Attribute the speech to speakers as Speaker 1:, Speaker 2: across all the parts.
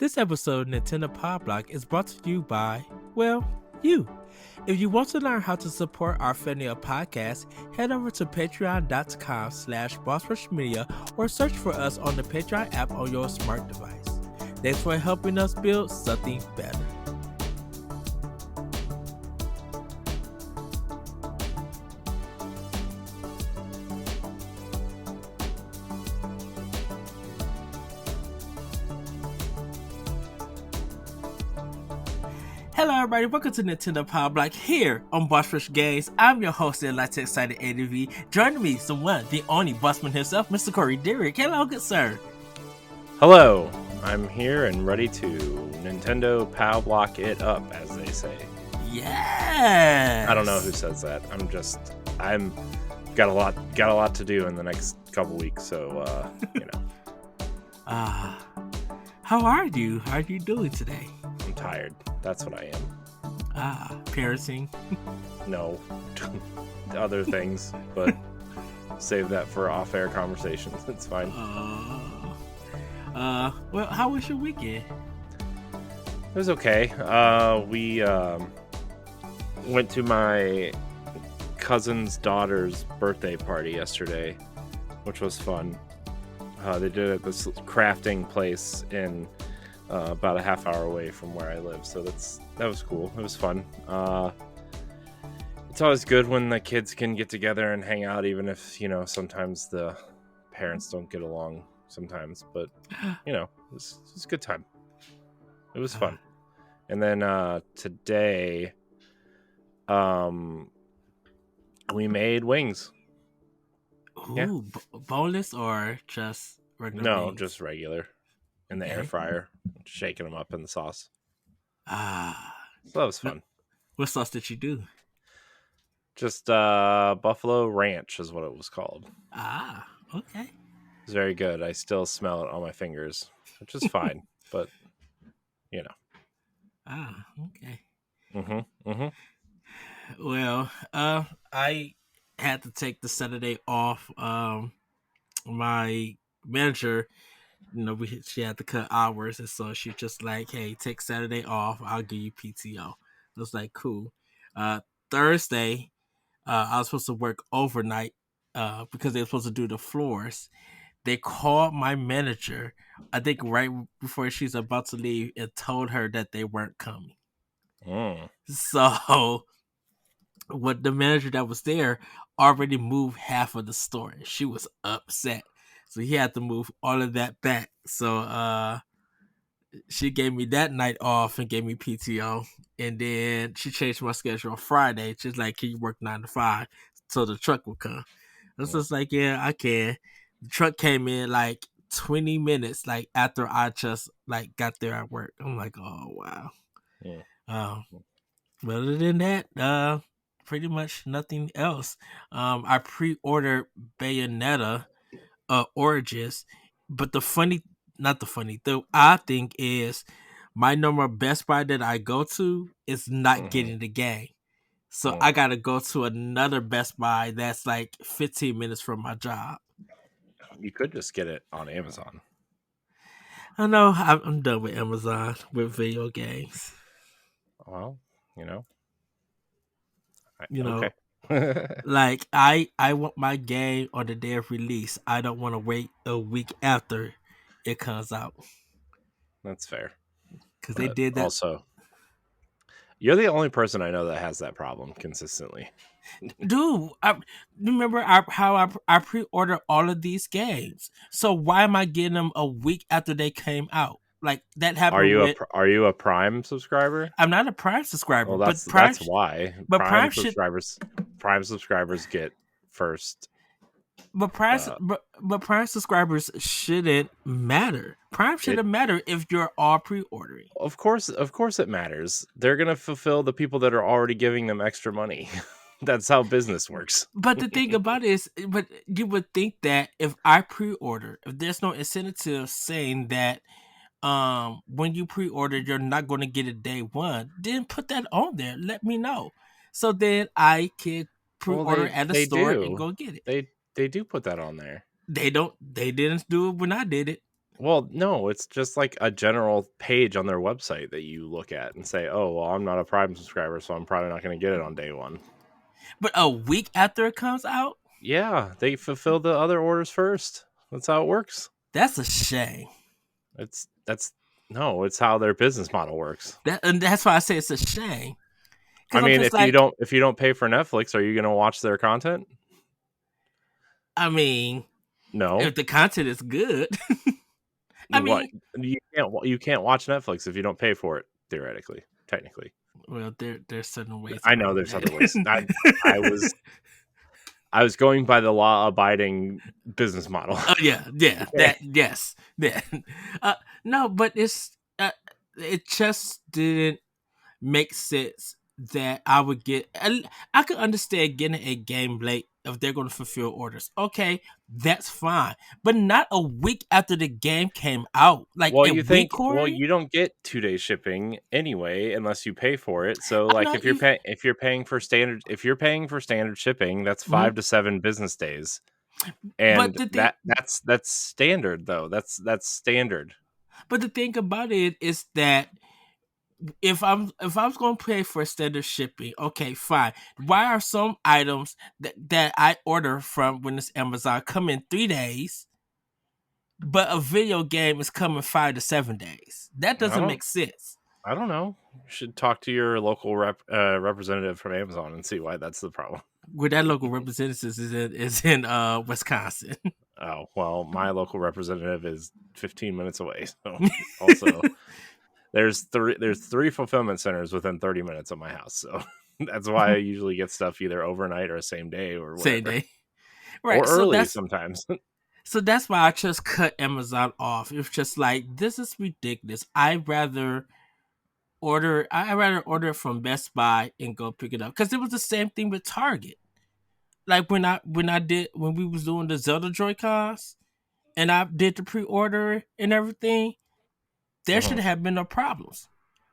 Speaker 1: This episode of Nintendo Pod Block is brought to you by, well, you. If you want to learn how to support our family of podcasts, head over to patreon.com/bossrushmedia or search for us on the Patreon app on your smart device. Thanks for helping us build something better. Hello everybody, welcome to Nintendo Power Block here on Boss Rush Games. I'm your host and Light Excited ADV. Joining me, someone, the only bossman himself, Mr. Corey Derrick. Hello, good sir.
Speaker 2: Hello, I'm here and ready to Nintendo Power Block it up, as they say.
Speaker 1: Yes.
Speaker 2: I don't know who says that. I'm got a lot to do in the next couple weeks, so you know.
Speaker 1: How are you? How are you doing today?
Speaker 2: I'm tired. That's what I am.
Speaker 1: Parenting.
Speaker 2: No, other things, but save that for off-air conversations. It's fine.
Speaker 1: Well, how was your weekend?
Speaker 2: It was okay. We went to my cousin's daughter's birthday party yesterday, which was fun. They did it at this crafting place in about a half hour away from where I live, so that was cool. It was fun. It's always good when the kids can get together and hang out, even if, you know, sometimes the parents don't get along sometimes, but you know, it was a good time. It was fun. And then today we made wings.
Speaker 1: Ooh,
Speaker 2: Yeah.
Speaker 1: boneless or just regular?
Speaker 2: No,
Speaker 1: wings?
Speaker 2: just regular in the air fryer, shaking them up in the sauce. So that was fun.
Speaker 1: What sauce did you do?
Speaker 2: Just Buffalo Ranch is what it was called.
Speaker 1: Okay.
Speaker 2: It's very good. I still smell it on my fingers, which is fine, but you know.
Speaker 1: Okay.
Speaker 2: Well,
Speaker 1: I had to take the Saturday off. My manager, you know, she had to cut hours, and so she just like, hey, take Saturday off. I'll give you PTO. I was like, cool. Thursday, I was supposed to work overnight because they were supposed to do the floors. They called my manager, I think right before she's about to leave, and told her that they weren't coming. So what the manager that was there already moved half of the store. She was upset. So he had to move all of that back. So she gave me that night off and gave me PTO. And then she changed my schedule on Friday. She's like, can you work 9 to 5 so the truck will come? I was just like, yeah, I can. The truck came in like 20 minutes like after I just like got there at work. I'm like, oh wow. But other than that, pretty much nothing else. I pre-ordered Bayonetta Origins, but the odd thing is my normal Best Buy that I go to is not getting the game. So I gotta go to another Best Buy that's like 15 minutes from my job.
Speaker 2: You could just get it on Amazon.
Speaker 1: I know, I'm done with Amazon with video games.
Speaker 2: Well, you know.
Speaker 1: Okay. Like I want my game on the day of release. I don't want to wait a week after it comes out.
Speaker 2: That's fair.
Speaker 1: Because they did that.
Speaker 2: Also, you're the only person I know that has that problem consistently.
Speaker 1: Dude, I remember how I pre-ordered all of these games. So why am I getting them a week after they came out? Like that happened.
Speaker 2: Are you a Prime subscriber?
Speaker 1: I'm not a Prime subscriber.
Speaker 2: Well, that's why. But Prime subscribers get first.
Speaker 1: But Prime subscribers shouldn't matter. Prime shouldn't matter if you're all pre-ordering.
Speaker 2: Of course it matters. They're gonna fulfill the people that are already giving them extra money. That's how business works.
Speaker 1: But the thing about it is, but you would think that if I pre-order, if there's no incentive saying that when you pre-order you're not going to get it day one, then put that on there. Let me know, so then I can pre-order at the store and go get it.
Speaker 2: They do put that on there.
Speaker 1: They didn't do it when I did it.
Speaker 2: Well, no, it's just like a general page on their website that you look at and say, "Oh, well, I'm not a Prime subscriber, so I'm probably not going to get it on day one."
Speaker 1: But a week after it comes out,
Speaker 2: Yeah, they fulfill the other orders first. That's how it works.
Speaker 1: that's a shame.
Speaker 2: That's no, it's how their business model works.
Speaker 1: And that's why I say it's a shame.
Speaker 2: I
Speaker 1: Because I'm
Speaker 2: mean,
Speaker 1: just like,
Speaker 2: if you don't pay for Netflix, are you going to watch their content?
Speaker 1: I mean,
Speaker 2: No.
Speaker 1: if the content is good, I
Speaker 2: What
Speaker 1: mean,
Speaker 2: you can't watch Netflix if you don't pay for it theoretically, technically.
Speaker 1: well, there's certain ways
Speaker 2: I know
Speaker 1: around
Speaker 2: there's other ways.
Speaker 1: that.
Speaker 2: I was I was going by the law abiding business model.
Speaker 1: Oh yeah, yeah,
Speaker 2: Okay.
Speaker 1: that yes, yeah. Uh, no, but it just didn't make sense that I would get. I could understand getting a game late if they're going to fulfill orders. Okay, that's fine, but not a week after the game came out. Like a week,
Speaker 2: Well,
Speaker 1: Corey.
Speaker 2: you don't get 2-day shipping anyway unless you pay for it. So
Speaker 1: I
Speaker 2: like
Speaker 1: know you,
Speaker 2: if you're paying for standard shipping, that's
Speaker 1: mhm.
Speaker 2: 5 to 7 business days.
Speaker 1: but
Speaker 2: And
Speaker 1: the thing,
Speaker 2: that's standard though. That's standard.
Speaker 1: but the thing about it is that if I was going to pay for standard shipping, okay, fine. Why are some items that I order from when it's Amazon come in 3 days, but a video game is coming 5 to 7 days? That
Speaker 2: I
Speaker 1: doesn't
Speaker 2: don't
Speaker 1: make sense.
Speaker 2: I don't know. You should talk to your local representative from Amazon and see why that's the problem.
Speaker 1: Where that local representative is in Wisconsin.
Speaker 2: Oh, well, my local representative is 15 minutes away. So also there's three fulfillment centers within 30 minutes of my house. So that's why I usually get stuff either overnight or same day or
Speaker 1: Same
Speaker 2: whatever.
Speaker 1: day,
Speaker 2: Or
Speaker 1: right?
Speaker 2: early sometimes.
Speaker 1: So that's why I just cut Amazon off. It's just like this is ridiculous. I rather order it from Best Buy and go pick it up because it was the same thing with Target. Like when we was doing the Zelda Joy Cons and I did the pre order and everything, there should
Speaker 2: Mhm.
Speaker 1: have been no problems.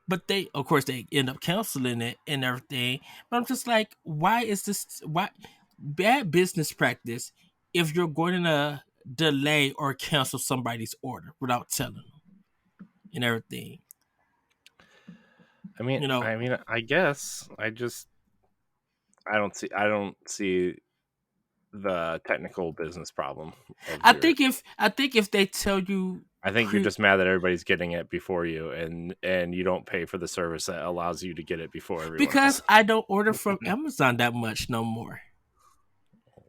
Speaker 1: But they, of course, they end up canceling it and everything. But I'm just like, why is this? Why bad business practice if you're going to delay or cancel somebody's order without telling them and everything? You know,
Speaker 2: I guess I don't see the technical business problem of your.
Speaker 1: I think if they tell you
Speaker 2: I think you're
Speaker 1: pre
Speaker 2: just mad that everybody's getting it before you, and you don't pay for the service that allows you to get it before everyone
Speaker 1: because
Speaker 2: else.
Speaker 1: I don't order from Amazon that much no more.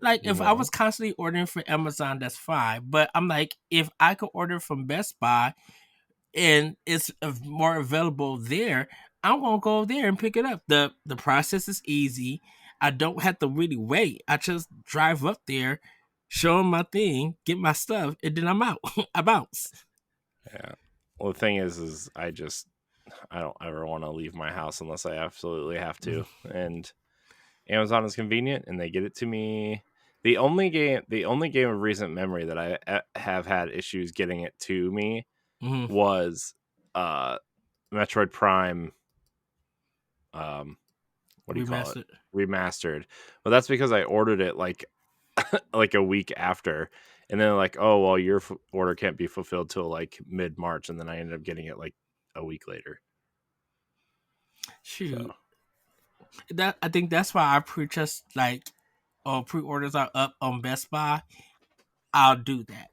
Speaker 1: Like if I was
Speaker 2: Well,
Speaker 1: constantly ordering from Amazon, that's fine. But I'm like, if I could order from Best Buy and it's more available there, I'm gonna go there and pick it up. The process is easy. I don't have to really wait. I just drive up there, show them my thing, get my stuff, and then I'm out. I bounce.
Speaker 2: yeah. Well, the thing is I don't ever want to leave my house unless I absolutely have to, and Amazon is convenient, and they get it to me. The only game of recent memory that I have had issues getting it to me
Speaker 1: Mm-hmm.
Speaker 2: was uh Metroid Prime. Um, what do you call it?
Speaker 1: Remastered.
Speaker 2: Remastered. But that's because I ordered it like a week after, and then like, oh well, your order can't be fulfilled till like mid March, and then I ended up getting it like a week later.
Speaker 1: Shoot,
Speaker 2: So
Speaker 1: that I think that's why I just like, oh, pre-orders are up on Best Buy. I'll do that.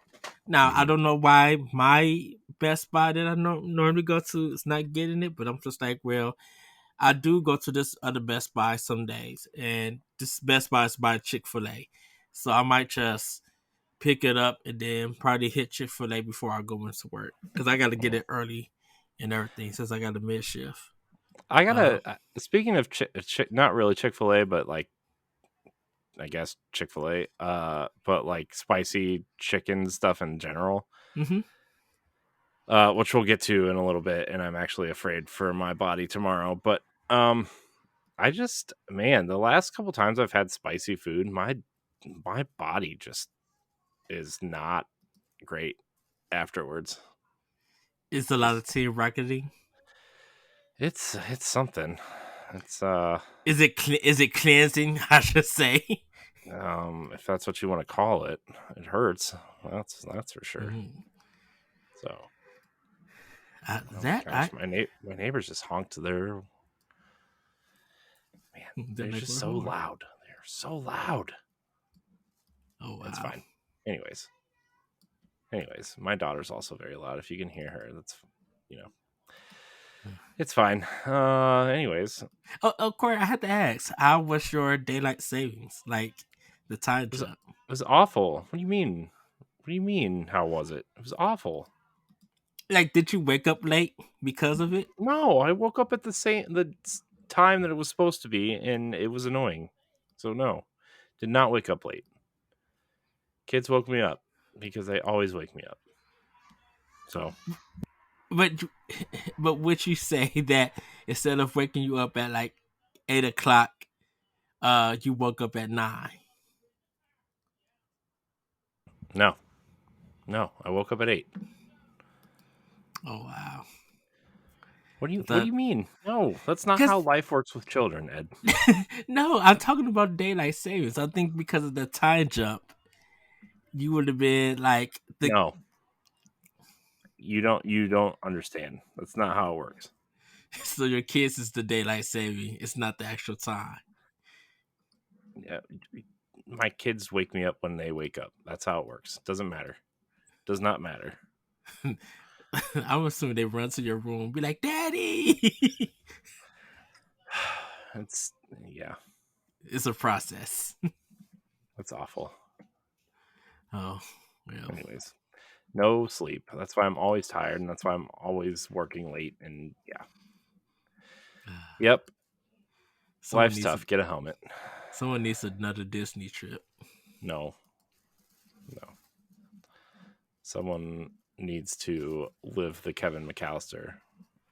Speaker 1: Now I
Speaker 2: mhm.
Speaker 1: don't know why my Best Buy that I normally go to is not getting it, but I'm just like, well, I do go to this other Best Buy some days, and this Best Buy is by Chick-fil-A, so I might just pick it up and then probably hit Chick-fil-A before I go into work because I got to get it early and everything since I got a mid shift.
Speaker 2: I
Speaker 1: Uh,
Speaker 2: gotta. Speaking of not really Chick-fil-A, but like I guess Chick-fil-A, but like spicy chicken stuff in general,
Speaker 1: mm-hmm.
Speaker 2: which we'll get to in a little bit, and I'm actually afraid for my body tomorrow. But um, I just man, the last couple times I've had spicy food, my body just is not great afterwards.
Speaker 1: It's a lot of
Speaker 2: Just
Speaker 1: team marketing.
Speaker 2: it's something. It's
Speaker 1: Is it cleansing? I should say.
Speaker 2: if that's what you want to call it, it hurts. That's for sure.
Speaker 1: Mm-hmm.
Speaker 2: So, oh my
Speaker 1: That
Speaker 2: gosh, my neighbors just honked their man.
Speaker 1: they're
Speaker 2: They're
Speaker 1: like
Speaker 2: just
Speaker 1: what a
Speaker 2: so
Speaker 1: horn.
Speaker 2: loud. They're so loud.
Speaker 1: Oh
Speaker 2: It's
Speaker 1: wow.
Speaker 2: fine. Anyways, my daughter's also very loud. If you can hear her, that's you know, it's fine. Anyways, it
Speaker 1: Oh, Corey, I had to ask, how was your daylight savings? Like the time
Speaker 2: was
Speaker 1: jump?
Speaker 2: awful. What do you mean? What do you mean? How was it? It was awful.
Speaker 1: Like, did you wake up late because of it?
Speaker 2: No, I woke up at the time that it was supposed to be, and it was annoying. So no, did not wake up late. Kids woke me up because they always wake me up. So
Speaker 1: But but would you say that instead of waking you up at like 8 o'clock, you woke up at 9?
Speaker 2: no, no, I woke up at 8.
Speaker 1: Oh wow.
Speaker 2: What do
Speaker 1: The
Speaker 2: you mean? No, that's not how
Speaker 1: because
Speaker 2: life works with children, Ed.
Speaker 1: no, I'm talking about daylight savings. I think because of the time jump, you would have been like the
Speaker 2: No, you don't understand. That's not how it works.
Speaker 1: so your kids is the daylight saving. It's not the actual time.
Speaker 2: Yeah, my kids wake me up when they wake up. That's how it works. Doesn't matter. Does not matter.
Speaker 1: I'm assuming they run to your room, and be like, "Daddy."
Speaker 2: It's yeah,
Speaker 1: It's a process.
Speaker 2: that's awful.
Speaker 1: Oh well.
Speaker 2: Anyways, no sleep. That's why I'm always tired, and that's why I'm always working late. And yeah, yep,
Speaker 1: Someone
Speaker 2: life's
Speaker 1: needs a,
Speaker 2: tough. Get a helmet.
Speaker 1: someone needs another Disney trip.
Speaker 2: No, no. Someone needs to live the Kevin McAllister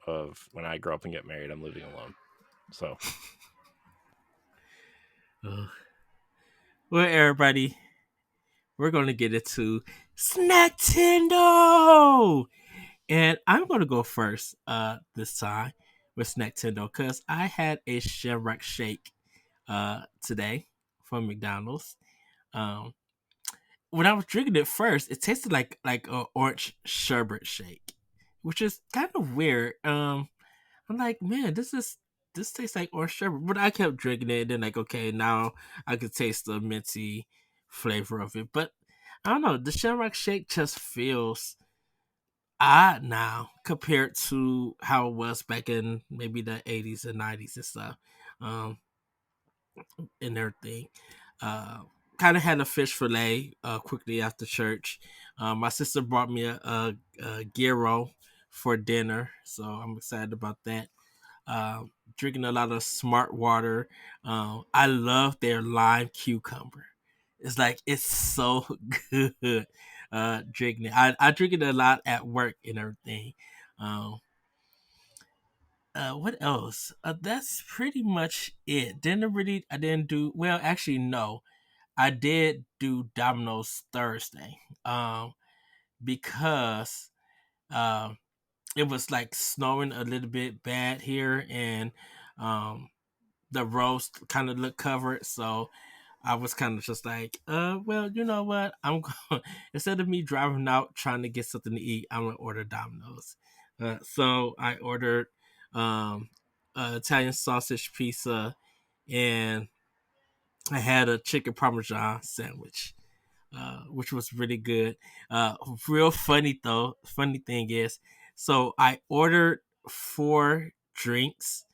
Speaker 2: of when I grow up and get married, I'm living alone. So
Speaker 1: Ugh. Well, everybody, we're going to get into Snacktendo, and I'm going to go first this time with Snacktendo because I had a Shamrock Shake today from McDonald's. Um, when I was drinking it first, it tasted like a orange sherbet shake, which is kind of weird. I'm like, man, this tastes like orange sherbet, but I kept drinking it. And then like, okay, now I could taste the minty flavor of it. But I don't know, the Shamrock Shake just feels odd now compared to how it was back in maybe the 80s and 90s and stuff. Um, and everything. Uh, Kind of had a fish fillet quickly after church. My sister brought me a gyro for dinner, so I'm excited about that. Drinking a lot of smart water. I love their lime cucumber. It's like it's so good. Drinking it. I drink it a lot at work and everything. Um, what else? That's pretty much it. I didn't do well. Actually, no. I did do Domino's Thursday. Because um it was like snowing a little bit bad here, and um the roads kind of look covered, so I was kind of just like, well, you know what? I'm going instead of me driving out trying to get something to eat, I'm gonna order Domino's. So I ordered um Italian sausage pizza, and I had a chicken parmesan sandwich, which was really good. Real funny though. Funny thing is, so I ordered 4 drinks,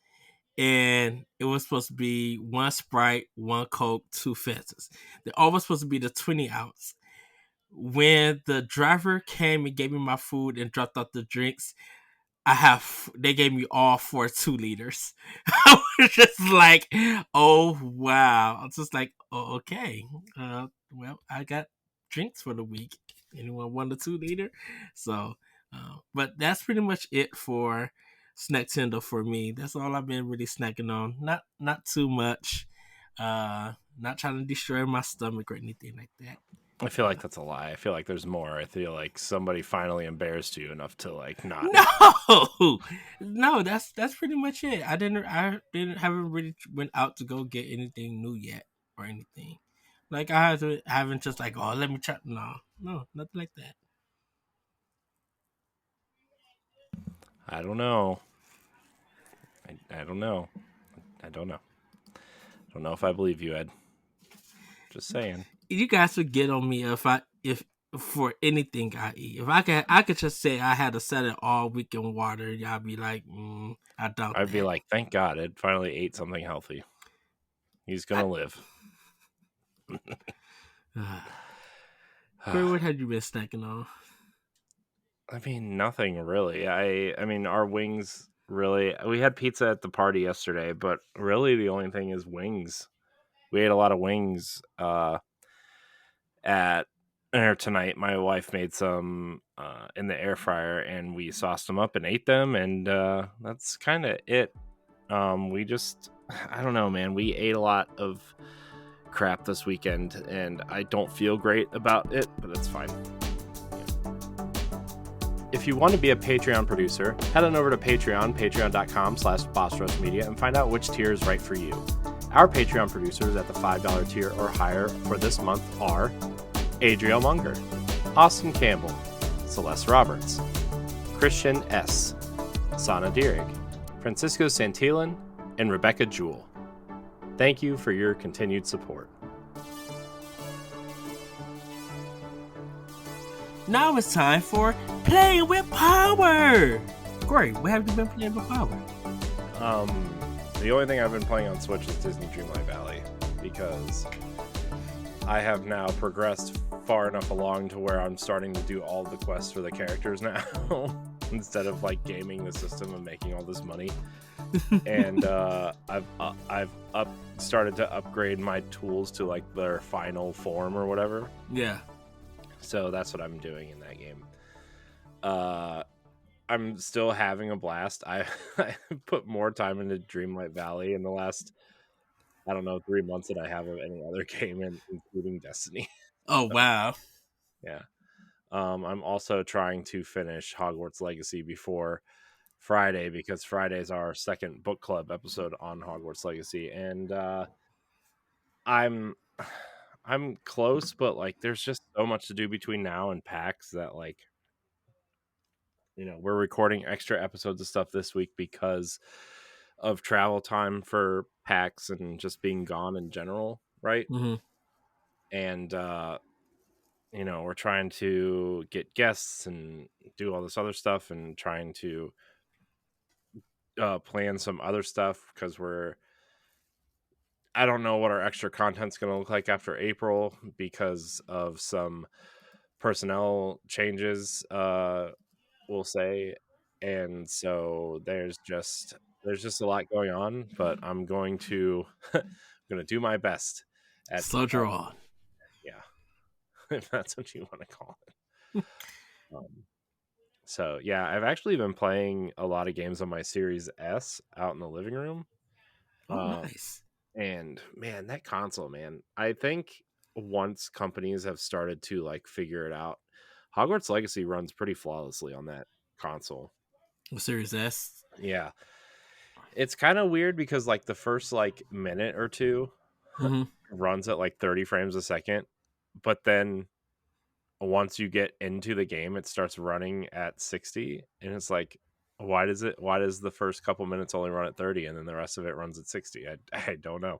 Speaker 1: and it was supposed to be one Sprite, one Coke, 2 Fantas. They're almost supposed to be the 20 ounce. When the driver came and gave me my food and dropped off the drinks, they gave me all 4 2 liters. I was just like, oh wow. I was just like, oh, okay. Well, I got drinks for the week. Anyone want a 2 liter? So but that's pretty much it for snack tender for me. That's all I've been really snacking on. Not too much. Not trying to destroy my stomach or anything like that.
Speaker 2: I feel like that's a lie. I feel like there's more. I feel like somebody finally embarrassed you enough to like not.
Speaker 1: No, no, that's pretty much it. I haven't really went out to go get anything new yet or anything. Like haven't just like, oh, let me try. No, nothing like that.
Speaker 2: I don't know. I don't know. I don't know. I don't know if I believe you, Ed. Just saying.
Speaker 1: You guys would get on me if for anything I eat. If I could just say I had to set it all week in water, y'all be like, I doubt
Speaker 2: I'd be
Speaker 1: that.
Speaker 2: like, thank God Ed finally ate something healthy. He's
Speaker 1: I,
Speaker 2: gonna live.
Speaker 1: Corey, what have you been snacking on?
Speaker 2: I mean, nothing really. I mean, our wings really. We had pizza at the party yesterday, but really the only thing is wings. We ate a lot of wings at dinner tonight. My wife made some in the air fryer, and we sauced them up and ate them, and that's kind of it. We just, I don't know, man. We ate a lot of crap this weekend, and I don't feel great about it, but it's fine. If you want to be a Patreon producer, head on over to Patreon, patreon.com/bossrushmedia, and find out which tier is right for you. Our Patreon producers at the $5 tier or higher for this month are Adriel Munger, Austin Campbell, Celeste Roberts, Christian S., Sana Dierig, Francisco Santillan, and Rebecca Jewell. Thank you for your continued support.
Speaker 1: Now it's time for Playing with Power. Corey, what have you been playing with Power?
Speaker 2: The only thing I've been playing on Switch is Disney Dreamlight Valley, because I have now progressed far enough along to where I'm starting to do all the quests for the characters now instead of like gaming the system and making all this money. And I've started to upgrade my tools to like their final form or whatever.
Speaker 1: Yeah.
Speaker 2: So that's what I'm doing in that game. I'm still having a blast. I put more time into Dreamlight Valley in the last, I don't know, 3 months than I have of any other game, including Destiny.
Speaker 1: Oh,
Speaker 2: So,
Speaker 1: wow.
Speaker 2: yeah. I'm also trying to finish Hogwarts Legacy before Friday, because Friday's our second book club episode on Hogwarts Legacy, and I'm I'm close, but like there's just so much to do between now and PAX that like, we're recording extra episodes of stuff this week because of travel time for PAX and just being gone in general, right?
Speaker 1: Mm-hmm.
Speaker 2: And we're trying to get guests and do all this other stuff and trying to plan some other stuff because I don't know what our extra content's going to look like after April because of some personnel changes, we'll say. And so there's just a lot going on, but I'm going to I'm going to do my best at
Speaker 1: Soldier on.
Speaker 2: yeah, if that's what you want to call it. Um, so yeah, I've actually been playing a lot of games on my Series S out in the living room.
Speaker 1: Oh,
Speaker 2: Um,
Speaker 1: nice.
Speaker 2: and man, that console, man, I think once companies have started to like figure it out, Hogwarts Legacy runs pretty flawlessly on that console.
Speaker 1: Series S.
Speaker 2: Yeah, it's kind of weird because like the first like minute or two
Speaker 1: Mm-hmm.
Speaker 2: runs at like 30 frames a second, but then once you get into the game it starts running at 60, and it's like, why does the first couple minutes only run at 30 and then the rest of it runs at 60? I don't know.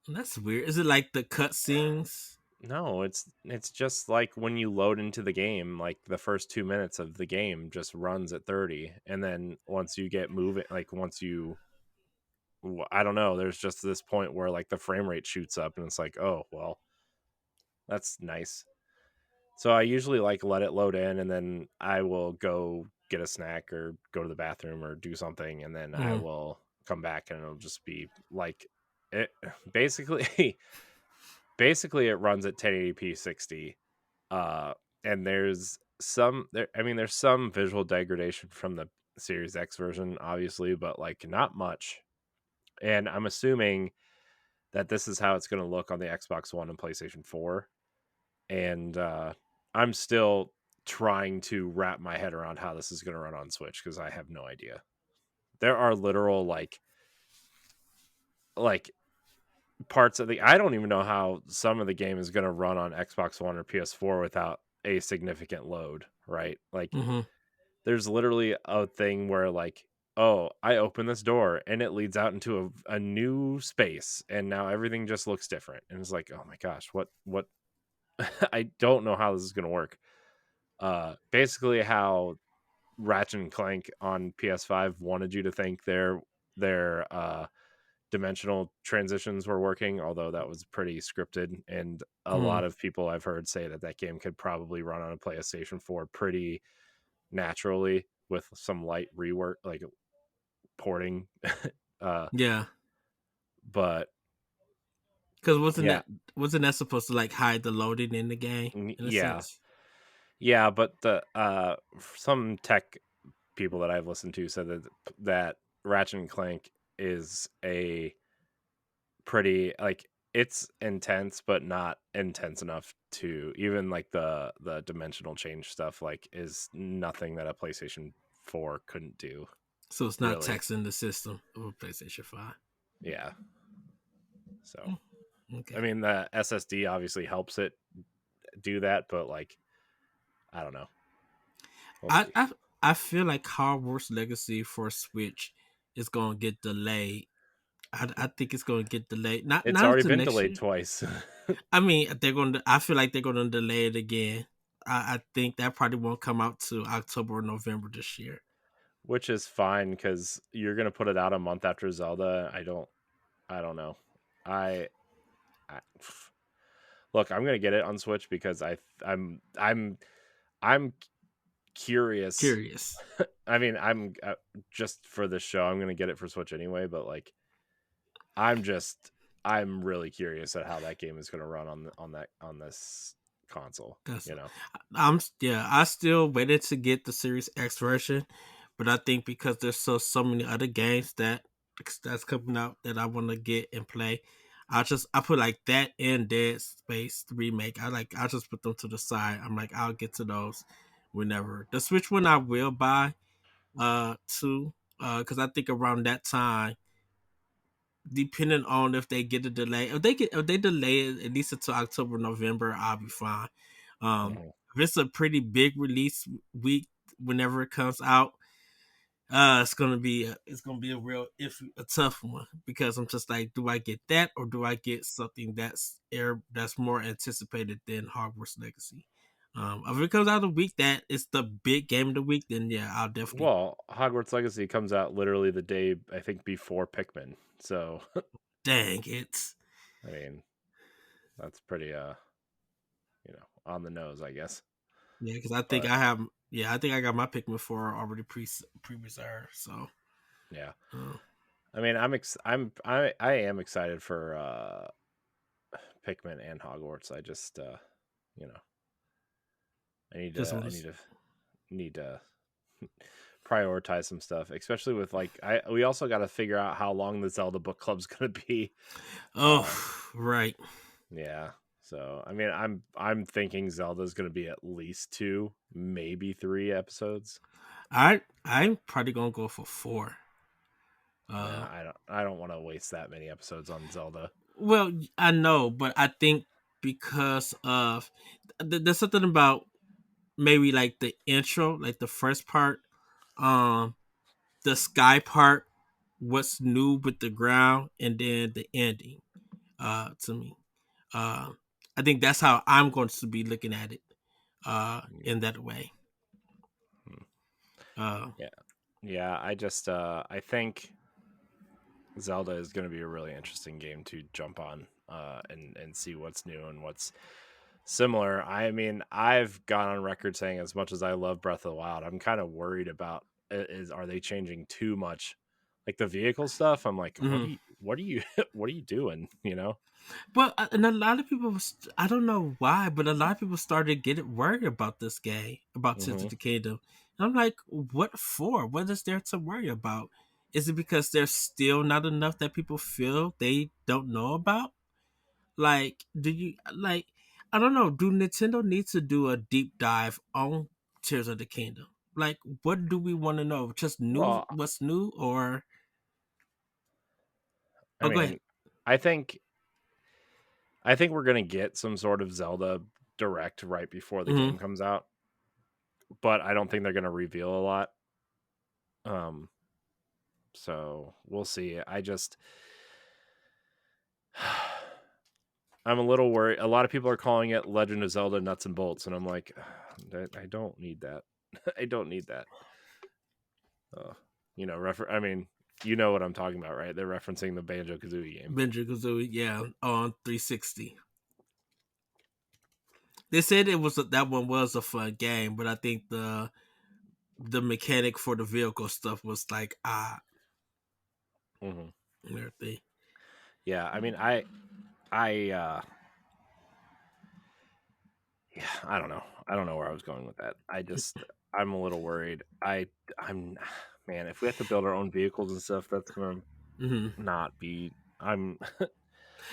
Speaker 1: That's weird. Is it like the cutscenes?
Speaker 2: No, it's just like when you load into the game, like the first 2 minutes of the game just runs at 30, and then once you get moving, like I don't know, there's just this point where like the frame rate shoots up, and it's like, oh well, that's nice. So I usually like let it load in, and then I will go get a snack or go to the bathroom or do something, and then I
Speaker 1: Mm-hmm.
Speaker 2: will come back, and it'll just be like it basically. Basically, it runs at 1080p 60, uh, and there's some visual degradation from the Series X version, obviously, but like not much. And I'm assuming that this is how it's going to look on the Xbox One and PlayStation 4. And I'm still trying to wrap my head around how this is going to run on Switch because I have no idea. There are literal like parts of the I don't even know how some of the game is going to run on Xbox One or PS4 without a significant load, right? Like
Speaker 1: Mm-hmm.
Speaker 2: there's literally a thing where like, oh, I open this door and it leads out into a new space, and now everything just looks different. And it's like, oh my gosh, what I don't know how this is gonna work. Basically how Ratchet and Clank on PS5 wanted you to think their dimensional transitions were working, although that was pretty scripted. And a lot
Speaker 1: Mm,
Speaker 2: of people I've heard say that that game could probably run on a PlayStation 4 pretty naturally with some light rework, like porting. uh,
Speaker 1: yeah,
Speaker 2: but
Speaker 1: because
Speaker 2: yeah,
Speaker 1: wasn't that supposed to like hide the loading in the game in a
Speaker 2: yeah,
Speaker 1: sense?
Speaker 2: yeah. But the some tech people that I've listened to said that Ratchet and Clank is a pretty like it's intense but not intense enough to even like the dimensional change stuff like is nothing that a PlayStation 4 couldn't do,
Speaker 1: So it's not
Speaker 2: really.
Speaker 1: taxing the system of a PlayStation 5.
Speaker 2: Yeah. So
Speaker 1: Mm,
Speaker 2: I
Speaker 1: okay.
Speaker 2: mean the SSD obviously helps it do that, but like I don't know. We'll
Speaker 1: I
Speaker 2: see.
Speaker 1: I I feel like Hogwarts Legacy for Switch is gonna get delayed. I think it's gonna get delayed.
Speaker 2: It's
Speaker 1: Not
Speaker 2: already
Speaker 1: until
Speaker 2: been
Speaker 1: next
Speaker 2: delayed
Speaker 1: year.
Speaker 2: twice.
Speaker 1: I mean, they're going to. I feel like they're going to delay it again. I think that probably won't come out to October or November this year.
Speaker 2: Which is fine because you're gonna put it out a month after Zelda. I don't know. I, I look, I'm gonna get it on Switch because I'm curious.
Speaker 1: Curious.
Speaker 2: I mean, I'm just for this show, I'm gonna get it for Switch anyway. But like, I'm just I'm really curious at how that game is gonna run on this console.
Speaker 1: That's.
Speaker 2: You know.
Speaker 1: Yeah. I still waited to get the Series X version, but I think because there's so many other games that's coming out that I want to get and play. I put like that and Dead Space the remake. I just put them to the side. I'm like I'll get to those whenever. The Switch one I will buy too because I think around that time, depending on if they get a delay, if they delay it at least until October November, I'll be fine.
Speaker 2: Mhm.
Speaker 1: If it's a pretty big release week whenever it comes out, it's gonna be a real a tough one because I'm just like, do I get that or do I get something that's more anticipated than Hogwarts Legacy? If it comes out the week that it's the big game of the week, then yeah, I'll definitely.
Speaker 2: Well, Hogwarts Legacy comes out literally the day I think before Pikmin, so
Speaker 1: Dang it.
Speaker 2: I mean that's pretty on the nose, I guess.
Speaker 1: Yeah, because I think
Speaker 2: But
Speaker 1: I have. Yeah, I think I got my Pikmin 4 already pre reserved. So,
Speaker 2: yeah,
Speaker 1: uh,
Speaker 2: I mean, I am excited for Pikmin and Hogwarts. I just you know I need
Speaker 1: just
Speaker 2: to
Speaker 1: want
Speaker 2: I
Speaker 1: to.
Speaker 2: need to prioritize some stuff, especially with like we also got to figure out how long the Zelda book club's gonna be.
Speaker 1: Oh,
Speaker 2: Uh,
Speaker 1: right.
Speaker 2: yeah. So I mean, I'm thinking Zelda's gonna be at least 2, maybe 3 episodes.
Speaker 1: I'm probably gonna go for 4.
Speaker 2: Yeah,
Speaker 1: Uh,
Speaker 2: I don't want to waste that many episodes on Zelda.
Speaker 1: well, I know, but I think because of there's something about maybe like the intro, like the first part, um, the sky part, what's new with the ground, and then the ending. To me, uh, I think that's how I'm going to be looking at it. In that way.
Speaker 2: Mhm.
Speaker 1: Uh,
Speaker 2: Yeah. Yeah, I just I think Zelda is going to be a really interesting game to jump on and see what's new and what's similar. I mean, I've gone on record saying as much as I love Breath of the Wild, I'm kind of worried about is are they changing too much like the vehicle stuff? I'm like,
Speaker 1: mhm.
Speaker 2: what are you what are you doing, you know?
Speaker 1: But and a lot of people, I don't know why, but a lot of people started getting worried about this game, about Tears of
Speaker 2: Mhm.
Speaker 1: the Kingdom. And I'm like, what for? What is there to worry about? Is it because there's still not enough that people feel they don't know about? Like, do you like? I don't know. Do Nintendo need to do a deep dive on Tears of the Kingdom? Like, what do we want to know? Just new,
Speaker 2: Well,
Speaker 1: what's new, or
Speaker 2: I
Speaker 1: oh, go ahead.
Speaker 2: mean, I think we're going to get some sort of Zelda direct right before the
Speaker 1: Hmm.
Speaker 2: game comes out. but I don't think they're gonna reveal a lot. Um, so we'll see. I'm a little worried. A lot of people are calling it Legend of Zelda Nuts and Bolts, and I'm like, I don't need that. I don't need that. Uh, I mean, you know what I'm talking about, right? They're referencing the Banjo Kazooie game.
Speaker 1: Benjo Kazooie, yeah, on 360. They said that one was a fun game, but I think the mechanic for the vehicle stuff was like
Speaker 2: Hmm.
Speaker 1: and everything.
Speaker 2: Yeah, I mean, yeah, I don't know. I don't know where I was going with that. I'm a little worried. I'm man, if we have to build our own vehicles and stuff, that's gonna
Speaker 1: Hmm.
Speaker 2: not be. I'm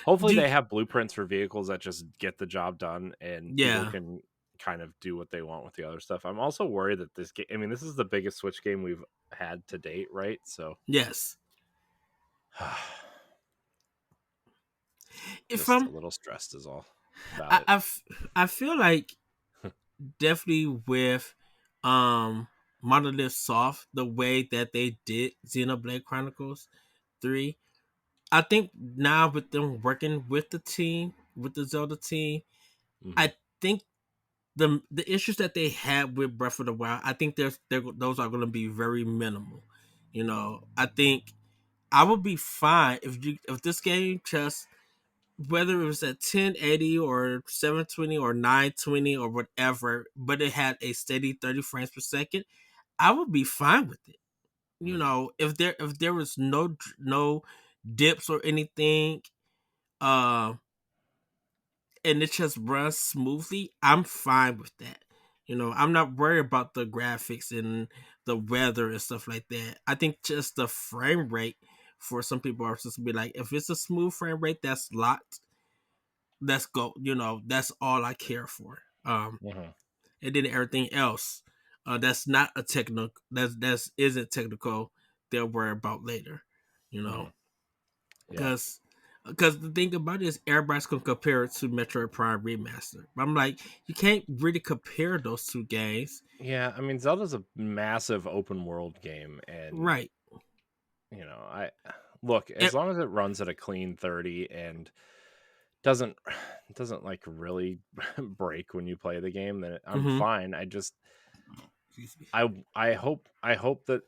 Speaker 2: hopefully
Speaker 1: Do
Speaker 2: they have blueprints for vehicles that just get the job done, and people
Speaker 1: yeah,
Speaker 2: can kind of do what they want with the other stuff. I'm also worried that this game. I mean, this is the biggest Switch game we've had to date, right? So,
Speaker 1: yes. If
Speaker 2: just a
Speaker 1: I'm,
Speaker 2: little stressed is all about
Speaker 1: I,
Speaker 2: it.
Speaker 1: I, f- I feel like definitely with Monolith Soft, the way that they did Xenoblade Chronicles 3, I think now with them working with the team, with the Zelda team,
Speaker 2: Hmm.
Speaker 1: I think the issues that they had with Breath of the Wild, I think those are going to be very minimal. I think I would be fine if this game just, whether it was at 1080 or 720 or 920 or whatever, but it had a steady 30 frames per second, I would be fine with it.
Speaker 2: Hmm.
Speaker 1: If there was no dips or anything, uh, and it just runs smoothly, I'm fine with that. I'm not worried about the graphics and the weather and stuff like that. I think just the frame rate for some people are just be like, if it's a smooth frame rate that's locked, let's go. That's all I care for.
Speaker 2: Hmm.
Speaker 1: And then everything else, that's not a technical, that's isn't technical, they'll worry about later. You know,
Speaker 2: Hmm. Yeah.
Speaker 1: because the thing about it is everybody's gonna compare it to Metroid Prime Remaster. But I'm like, you can't really compare those two games,
Speaker 2: Yeah, I mean, Zelda's a massive open world game, and
Speaker 1: right?
Speaker 2: I look, as
Speaker 1: It,
Speaker 2: long as it runs at a clean 30 and doesn't doesn't like really break when you play the game, then I'm
Speaker 1: mm-hmm.
Speaker 2: fine.
Speaker 1: Excuse me.
Speaker 2: I hope that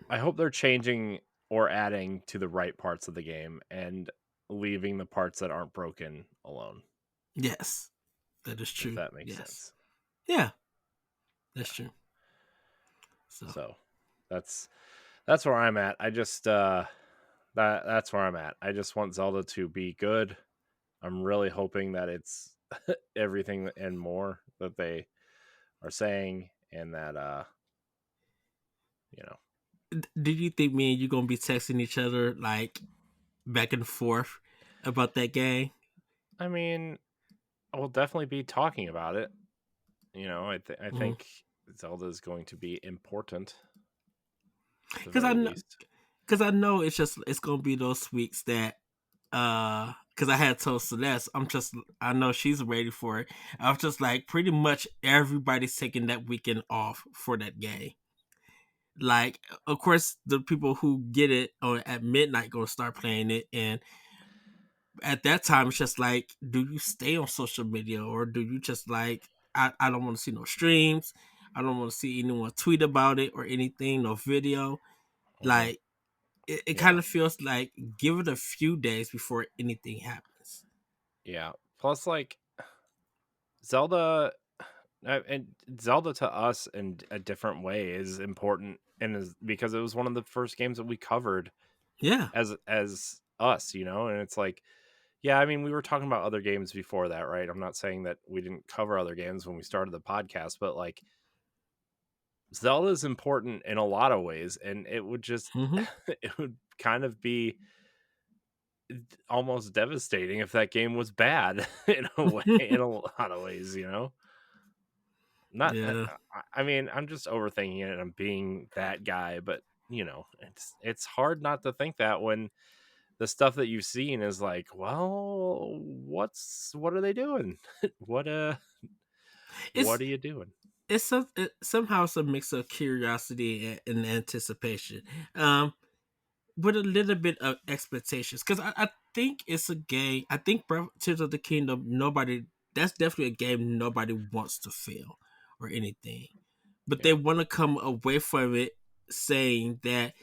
Speaker 2: I hope they're changing or adding to the right parts of the game and leaving the parts that aren't broken alone,
Speaker 1: Yes, that is
Speaker 2: if
Speaker 1: true.
Speaker 2: that makes
Speaker 1: Yes,
Speaker 2: sense.
Speaker 1: yeah, that's
Speaker 2: Yeah.
Speaker 1: true. So,
Speaker 2: So that's that's where I'm at. That's where I'm at. I just want Zelda to be good. I'm really hoping that it's everything and more that they are saying, and that you know,
Speaker 1: do you think me and you gonna be texting each other like back and forth about that game?
Speaker 2: I mean, we'll definitely be talking about it. I think Zelda is going to be important at the
Speaker 1: Because I
Speaker 2: very
Speaker 1: know,
Speaker 2: least.
Speaker 1: because I know it's gonna be those weeks that because I had told Celeste, I know she's ready for it. I was just like, pretty much everybody's taking that weekend off for that game. Like, of course, the people who get it at midnight gonna start playing it, and at that time, it's just like, do you stay on social media or do you just like, I don't want to see no streams, I don't want to see anyone tweet about it or anything, no video.
Speaker 2: Hmm.
Speaker 1: Like, it kind
Speaker 2: Yeah,
Speaker 1: of feels like give it a few days before anything happens.
Speaker 2: yeah. Plus, like Zelda, and Zelda to us in a different way is important, and is because it was one of the first games that we covered
Speaker 1: Yeah.
Speaker 2: as us, and it's like, yeah, I mean, we were talking about other games before that, right? I'm not saying that we didn't cover other games when we started the podcast, but like Zelda is important in a lot of ways, and it would just
Speaker 1: Mm-hmm.
Speaker 2: it would kind of be almost devastating if that game was bad in a way, in a lot of ways. Not,
Speaker 1: Yeah.
Speaker 2: I mean, I'm just overthinking it, and I'm being that guy, but it's hard not to think that when the stuff that you've seen is like, well, what are they doing? what
Speaker 1: It's
Speaker 2: what are you doing?
Speaker 1: somehow it's a mix of curiosity and anticipation. Um, with a little bit of expectations because I think it's a game. I think Tears of the Kingdom. Nobody. That's definitely a game nobody wants to fail or anything, but they
Speaker 2: Yeah.
Speaker 1: want to come away from it saying that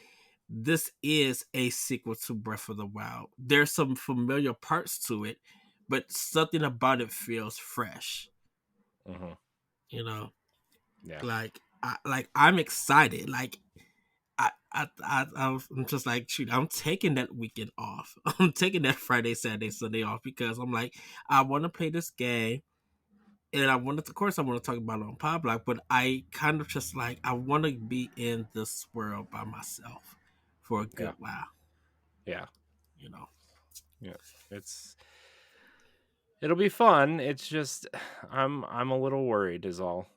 Speaker 1: this is a sequel to Breath of the Wild. There's some familiar parts to it, but something about it feels fresh.
Speaker 2: Hmm.
Speaker 1: You know,
Speaker 2: Yeah.
Speaker 1: I'm excited. I'm just like, shoot, I'm taking that weekend off. I'm taking that Friday, Saturday, Sunday off because I'm like, I want to play this game. And I want to, of course, I want to talk about it on Pop Block, but I kind of just like, I want to be in this world by myself for a
Speaker 2: Yeah.
Speaker 1: good while,
Speaker 2: Yeah.
Speaker 1: you know.
Speaker 2: Yeah. It's it'll be fun. It's just I'm a little worried is all.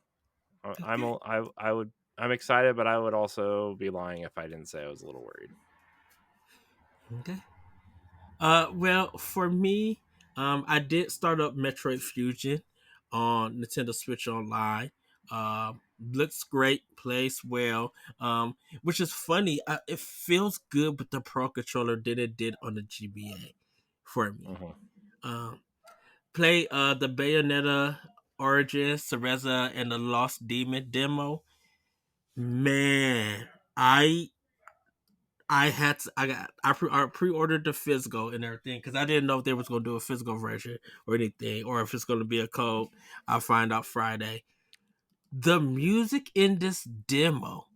Speaker 2: I'm
Speaker 1: Okay.
Speaker 2: I would I'm excited, but I would also be lying if I didn't say I was a little worried.
Speaker 1: Okay. Well, for me, I did start up Metroid Fusion on Nintendo Switch Online. Looks great, plays well. Which is funny. It feels good with the Pro controller than it did on the GBA for me.
Speaker 2: Hmm.
Speaker 1: Um, play the Bayonetta Origin, Cereza, and the Lost Demon demo. Man, I had to, I pre-ordered the physical and everything because I didn't know if they was gonna do a physical version or anything, or if it's gonna be a code. I'll find out Friday. The music in this demo,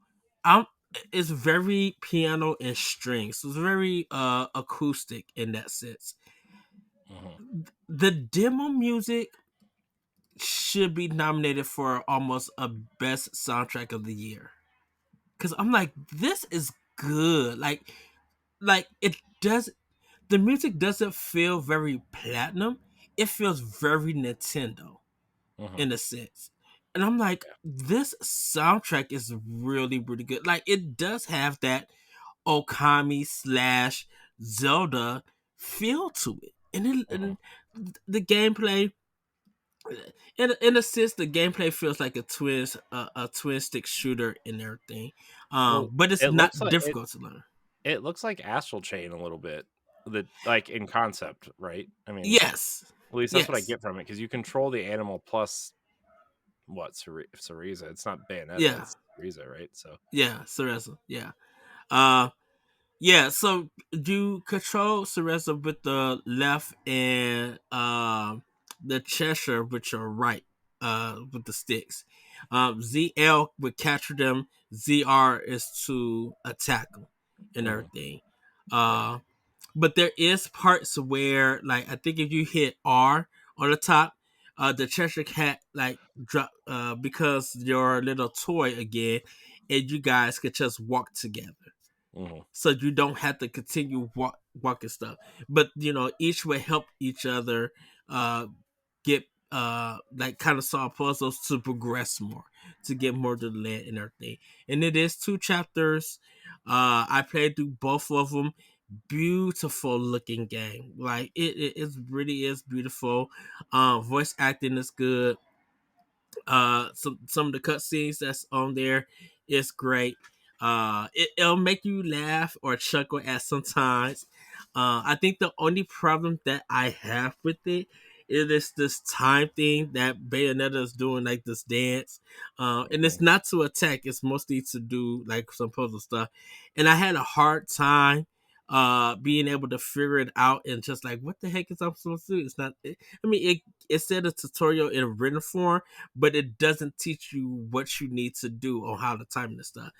Speaker 1: I'm it's very piano and strings. It's very acoustic in that sense.
Speaker 2: Hmm.
Speaker 1: The demo music should be nominated for almost a best soundtrack of the year. Cause I'm like, this is good. Like it does the music doesn't feel very platinum. It feels very Nintendo
Speaker 2: Hmm.
Speaker 1: in a sense. And I'm like,
Speaker 2: Yeah.
Speaker 1: this soundtrack is really, really good. Like it does have that Okami slash Zelda feel to it.
Speaker 2: Hmm.
Speaker 1: And the gameplay in a sense the gameplay feels like a twin stick shooter and everything.
Speaker 2: Well,
Speaker 1: But it's
Speaker 2: it looks
Speaker 1: not
Speaker 2: like it
Speaker 1: difficult to learn.
Speaker 2: it looks like Astral Chain a little bit. The like in concept, right? I mean,
Speaker 1: Yes.
Speaker 2: at least that's what I
Speaker 1: Yes.
Speaker 2: get from it because you control the animal plus what Cereza. It's not Bayonetta,
Speaker 1: Yeah.
Speaker 2: it's Cereza, right? So.
Speaker 1: Yeah. Cereza. Yeah. Uh yeah, so you control Cereza with the left and the Cheshire with your right, with the sticks. ZL would capture them, ZR is to attack them and
Speaker 2: Hmm.
Speaker 1: everything.
Speaker 2: Yeah.
Speaker 1: Uh but there is parts where like I think if you hit R on the top, the Cheshire Cat like drop because your little toy again, and you guys could just walk together
Speaker 2: Hmm.
Speaker 1: so you don't have to continue walking stuff. But you know, each will help each other uh get like kind of solve puzzles to progress more, to get more to the land and everything. And it is two chapters. I played through both of them. Beautiful looking game. Like it really is beautiful. Voice acting is good. Some of the cutscenes that's on there is great. It'll make you laugh or chuckle at sometimes. I think the only problem that I have with it is this time thing that Bayonetta is doing, like this dance. And
Speaker 2: Hmm.
Speaker 1: it's not to attack; it's mostly to do like some puzzle stuff. And I had a hard time being able to figure it out and just like what the heck is I supposed to do? It's not. I mean, it said a tutorial in written form, but it doesn't teach you what you need to do or how to time this stuff.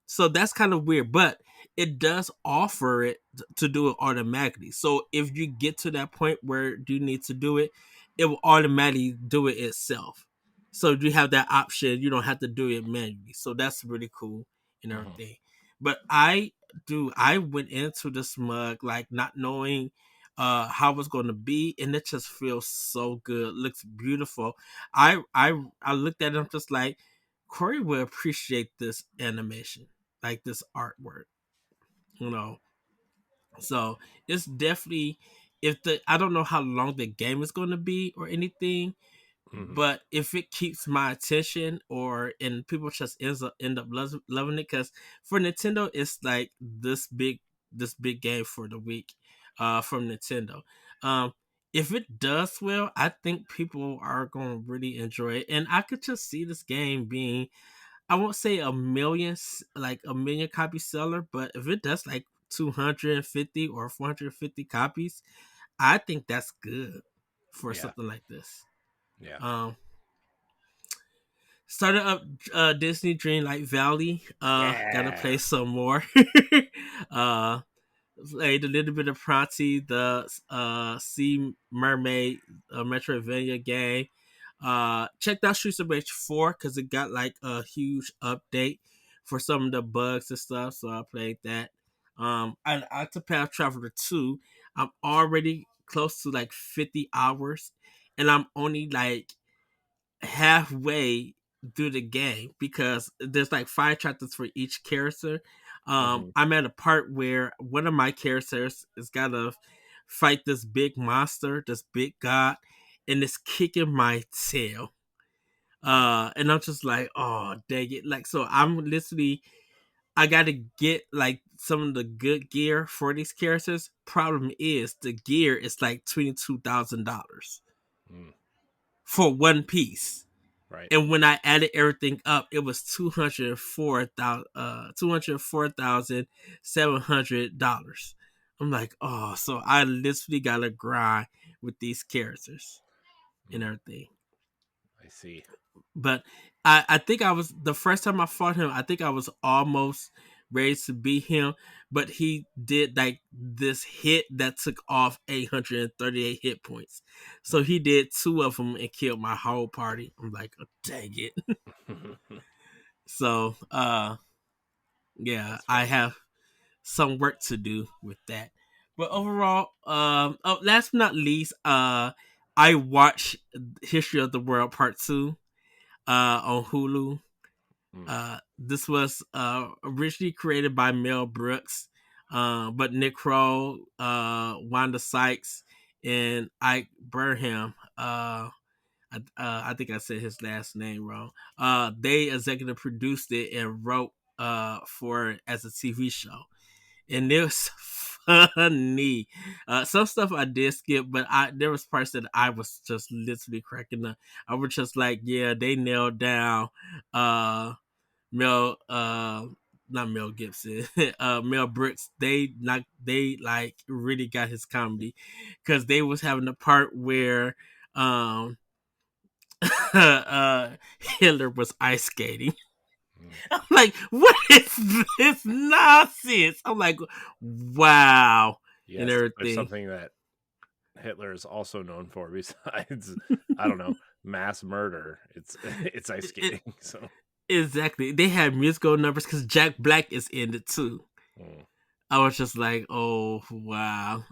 Speaker 1: So that's kind of weird, but it does offer it to do it automatically. So if you get to that point where you need to do it, it will automatically do it itself. So you have that option. You don't have to do it manually. So that's really cool and
Speaker 2: Hmm.
Speaker 1: everything. But I went into this mug like not knowing how it's going to be, and it just feels so good, looks beautiful. I looked at him just like Corey would appreciate this animation, like this artwork, you know. So it's definitely, if the I don't know how long the game is going to be or anything,
Speaker 2: Hmm.
Speaker 1: But if it keeps my attention, or and people just end up loving it, because for Nintendo it's like this big game for the week, from Nintendo. Um, if it does well, I think people are going to really enjoy it, and I could just see this game being, I won't say like a million copy seller, but if it does like 250 or 450 copies, I think that's good for
Speaker 2: Yeah.
Speaker 1: something like this.
Speaker 2: Yeah.
Speaker 1: Um, Started up Disney Dreamlight Valley. Gotta play
Speaker 2: Yeah.
Speaker 1: some more. uh, Played a little bit of Pronti, the Sea Mermaid Metroidvania game. Checked out Streets of Rage 4 because it got like a huge update for some of the bugs and stuff. So I played that. And Octopath Traveler 2, I'm already close to like 50 hours, and I'm only like halfway through the game because there's like 5 chapters for each character.
Speaker 2: Hmm.
Speaker 1: I'm at a part where one of my characters is gotta fight this big monster, this big god, and it's kicking my tail. And I'm just like, oh dang it. Like, so I'm literally, I gotta get like some of the good gear for these characters. Problem is the gear is like $22,000
Speaker 2: Mm.
Speaker 1: for one piece.
Speaker 2: Right.
Speaker 1: And when I added everything up, it was $204,700. I'm like, oh, so I literally gotta grind with these characters and
Speaker 2: Mm.
Speaker 1: everything.
Speaker 2: I see.
Speaker 1: But I think I was, the first time I fought him, I think I was almost ready to beat him, but he did like this hit that took off 838 hit points. So he did two of them and killed my whole party. I'm like, oh, dang it. So yeah,
Speaker 2: That's
Speaker 1: I
Speaker 2: funny.
Speaker 1: have some work to do with that. But overall, oh, last but not least, I watched History of the World Part 2 on Hulu.
Speaker 2: Mm.
Speaker 1: This was originally created by Mel Brooks, but Nick Kroll, Wanda Sykes, and Ike Burnham. I think I said his last name wrong. They executive produced it and wrote for it as a TV show, and it was funny. Some stuff I did skip, but I there was parts that I was just literally cracking up. I was just like, yeah, they nailed down Mel not Mel Gibson, Mel Brooks. They like really got his comedy because they was having a part where um Hitler was ice skating.
Speaker 2: Mm.
Speaker 1: I'm like, what is this nonsense? I'm like, wow, and
Speaker 2: Yes, there's
Speaker 1: everything.
Speaker 2: something that Hitler is also known for besides, I don't know, mass murder. It's it's ice
Speaker 1: It,
Speaker 2: skating. So
Speaker 1: exactly. They had musical numbers because Jack Black is in it too.
Speaker 2: mm.
Speaker 1: I was just like, oh wow.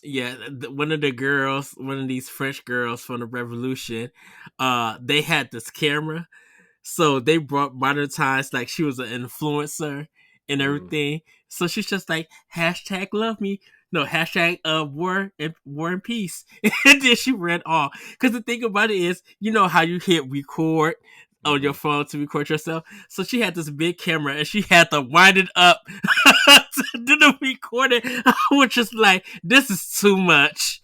Speaker 1: Yeah, one of the girls, one of these French girls from the Revolution, they had this camera, so they brought modern times, like she was an influencer and
Speaker 2: Mm.
Speaker 1: everything. So she's just like hashtag love me, no hashtag war and peace, and then she ran off. Because the thing about it is, you know how you hit record on your
Speaker 2: Hmm.
Speaker 1: phone to record yourself. So she had this big camera and she had to wind it up to do the recording. I was just like, this is too much.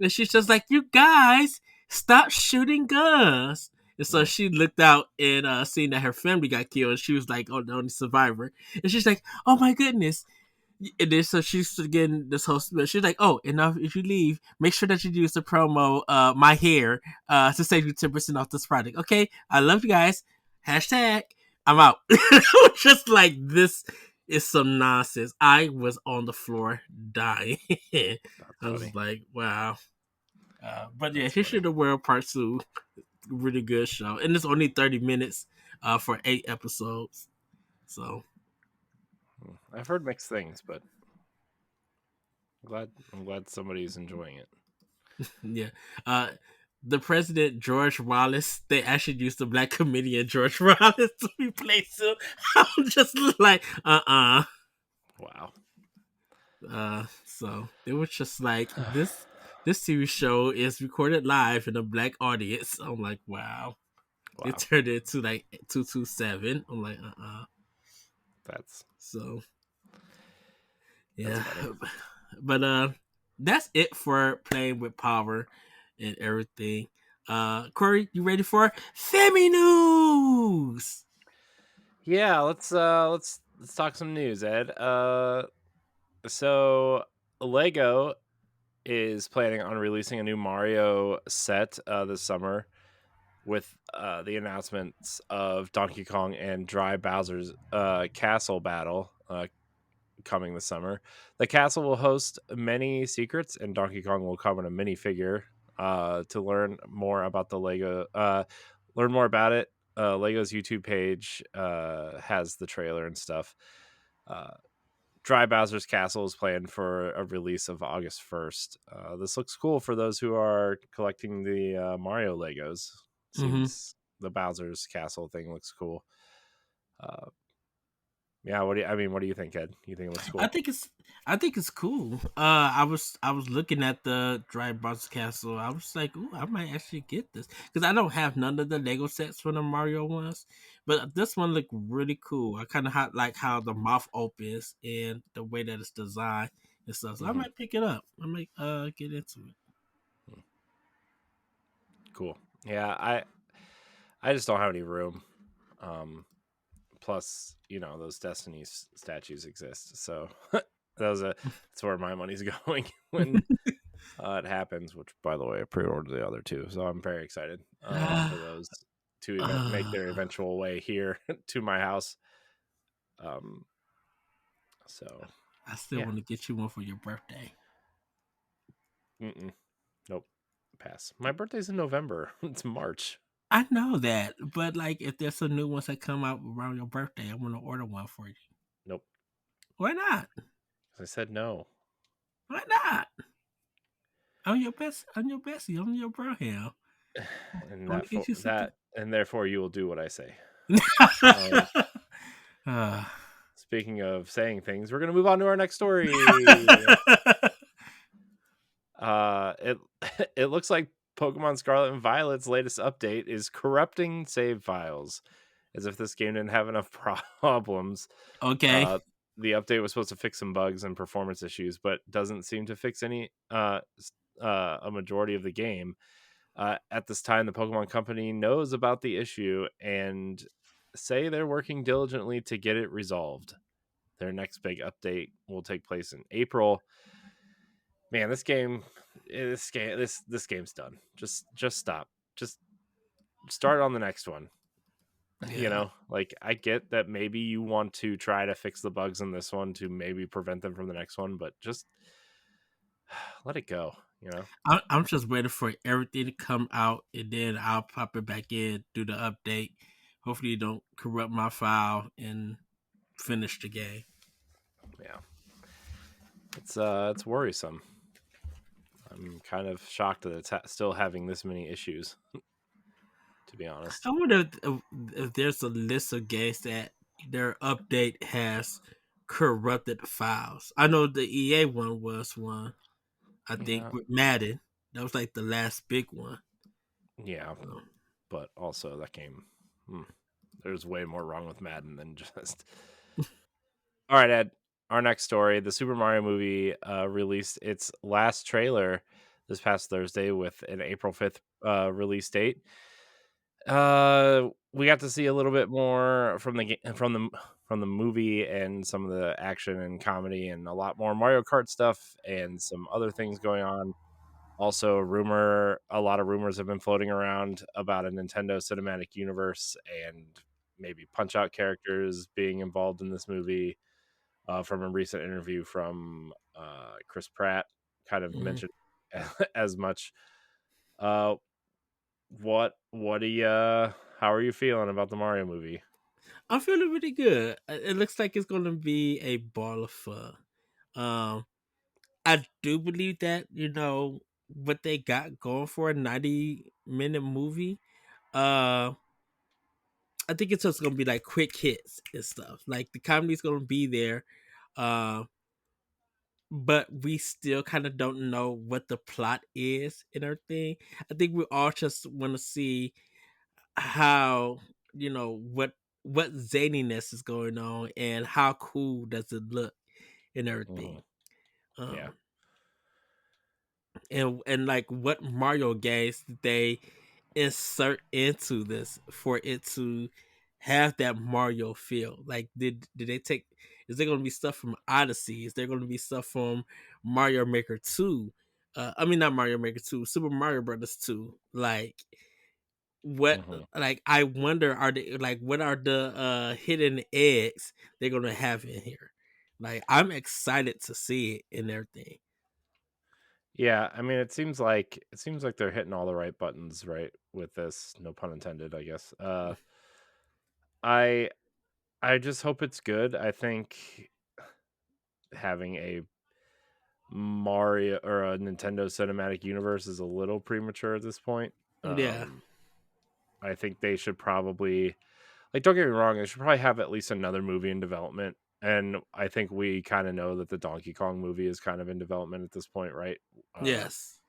Speaker 1: And she's just like, you guys, stop shooting guns. And so
Speaker 2: Mm.
Speaker 1: she looked out and seen that her family got killed. And she was like, oh, the only survivor. And she's like, oh my goodness. And then so she's getting this whole spiel. She's like, oh, and now if you leave, make sure that you use the promo my hair to save you 10% off this product. Okay, I love you guys. Hashtag I'm out. Just like, this is some nonsense. I was on the floor dying. I
Speaker 2: That's
Speaker 1: was
Speaker 2: funny.
Speaker 1: like, wow. But yeah,
Speaker 2: That's
Speaker 1: History
Speaker 2: funny.
Speaker 1: of the World Part 2, really good show. And it's only 30 minutes for 8 episodes. So
Speaker 2: Mm. I've heard mixed things, but I'm glad somebody's enjoying it.
Speaker 1: yeah. The president, George Wallace, they actually used the black comedian George Wallace to replace him. I'm just like,
Speaker 2: Wow.
Speaker 1: So it was just like this. This TV show is recorded live in a black audience. I'm like, wow. They
Speaker 2: Wow,
Speaker 1: turned it to like 227. I'm like,
Speaker 2: that's
Speaker 1: So
Speaker 2: that's
Speaker 1: yeah,
Speaker 2: funny.
Speaker 1: but that's it for playing with power and everything. Corey, you ready for Femi News?
Speaker 2: Yeah, let's talk some news, Ed. So Lego is planning on releasing a new Mario set this summer with the announcements of Donkey Kong and Dry Bowser's castle battle coming this summer. The castle will host many secrets, and Donkey Kong will come in a minifigure. To learn more about learn more about it. Lego's YouTube page has the trailer and stuff. Uh, Dry Bowser's Castle is planned for a release of August 1st. This looks cool for those who are collecting the Mario Legos.
Speaker 1: Mm-hmm.
Speaker 2: Seems the Bowser's Castle thing looks cool. Uh, yeah, what do you think, Ed? You think it looks
Speaker 1: I
Speaker 2: cool?
Speaker 1: think it's I think it's cool. I was looking at the Dry Bros Castle. I was like, ooh, I might actually get this because I don't have none of the Lego sets from the Mario ones, but this one looked really cool. I kind of like how the mouth opens and the way that it's designed and stuff. So I
Speaker 2: Hmm.
Speaker 1: might pick it up. I might get into it.
Speaker 2: Cool. Yeah, I just don't have any room. Plus, those statues exist, so that's where my money's going when it happens. Which, by the way, I pre-ordered the other two, so I'm very excited for those to make
Speaker 1: uh,
Speaker 2: their eventual way here to my house. Um, so
Speaker 1: I still
Speaker 2: yeah,
Speaker 1: want to get you one for your birthday.
Speaker 2: mm-mm. Nope, pass. My birthday's in November. It's March.
Speaker 1: I know that, but like if there's some new ones that come out around your birthday, I want to order one for you.
Speaker 2: Nope.
Speaker 1: Why not?
Speaker 2: I said no.
Speaker 1: Why not? I'm your best. I'm your bestie. I'm your bro here.
Speaker 2: and
Speaker 1: I want
Speaker 2: that
Speaker 1: to get
Speaker 2: for
Speaker 1: you something.
Speaker 2: that and therefore you will do what I say. Um,
Speaker 1: uh,
Speaker 2: Speaking of saying things, we're gonna move on to our next story. It it looks like Pokemon Scarlet and Violet's latest update is corrupting save files, as if this game didn't have enough problems.
Speaker 1: okay.
Speaker 2: Uh, the update was supposed to fix some bugs and performance issues, but doesn't seem to fix a majority of the game. At this time, the Pokemon Company knows about the issue and say they're working diligently to get it resolved. Their next big update will take place in April. Man, this game's done. Just stop. Just start on the next one.
Speaker 1: Yeah.
Speaker 2: Like I get that maybe you want to try to fix the bugs in this one to maybe prevent them from the next one, but just let it go.
Speaker 1: I'm just waiting for everything to come out, and then I'll pop it back in, do the update. Hopefully, you don't corrupt my file and finish the game.
Speaker 2: Yeah, it's worrisome. I'm kind of shocked that it's still having this many issues. To be honest,
Speaker 1: I wonder if there's a list of games that their update has corrupted files. I know the EA one was one. I think
Speaker 2: yeah,
Speaker 1: with Madden, that was like the last big one.
Speaker 2: yeah,
Speaker 1: So,
Speaker 2: but also that game. Hmm, there's way more wrong with Madden than just. All right, Ed. Our next story: the Super Mario movie released its last trailer this past Thursday with an April 5th release date. We got to see a little bit more from the movie and some of the action and comedy and a lot more Mario Kart stuff and some other things going on. Also, a lot of rumors have been floating around about a Nintendo Cinematic Universe and maybe Punch Out characters being involved in this movie. From a recent interview from Chris Pratt, kind of
Speaker 1: mhm.
Speaker 2: mentioned as much. Uh, what do you? How are you feeling about the Mario movie?
Speaker 1: I'm feeling really good. It looks like it's going to be a ball of fun. Um, I do believe that what they got going for a 90-minute movie. Uh, I think it's just gonna be like quick hits and stuff. Like the comedy's gonna be there. Uh, but we still kind of don't know what the plot is and everything. I think we all just want to see how, what zaniness is going on and how cool does it look and
Speaker 2: Mhm.
Speaker 1: everything.
Speaker 2: Yeah.
Speaker 1: Um, and like what Mario games did they insert into this for it to have that Mario feel? Like did they take, is there gonna be stuff from Odyssey? Is there gonna be stuff from Mario Maker 2? I mean not Mario Maker 2, Super Mario Brothers 2. Like what,
Speaker 2: Mhm.
Speaker 1: like I wonder, are they like what are the hidden eggs they're gonna have in here? Like I'm excited to see it and everything.
Speaker 2: Yeah, I mean, it seems like they're hitting all the right buttons, right, with this, no pun intended, I guess. I I just hope it's good. I think having a Mario or a Nintendo Cinematic Universe is a little premature at this point.
Speaker 1: Yeah.
Speaker 2: I think they should probably, like, don't get me wrong, they should probably have at least another movie in development. And I think we kind of know that the Donkey Kong movie is kind of in development at this point, right? Uh,
Speaker 1: Yes.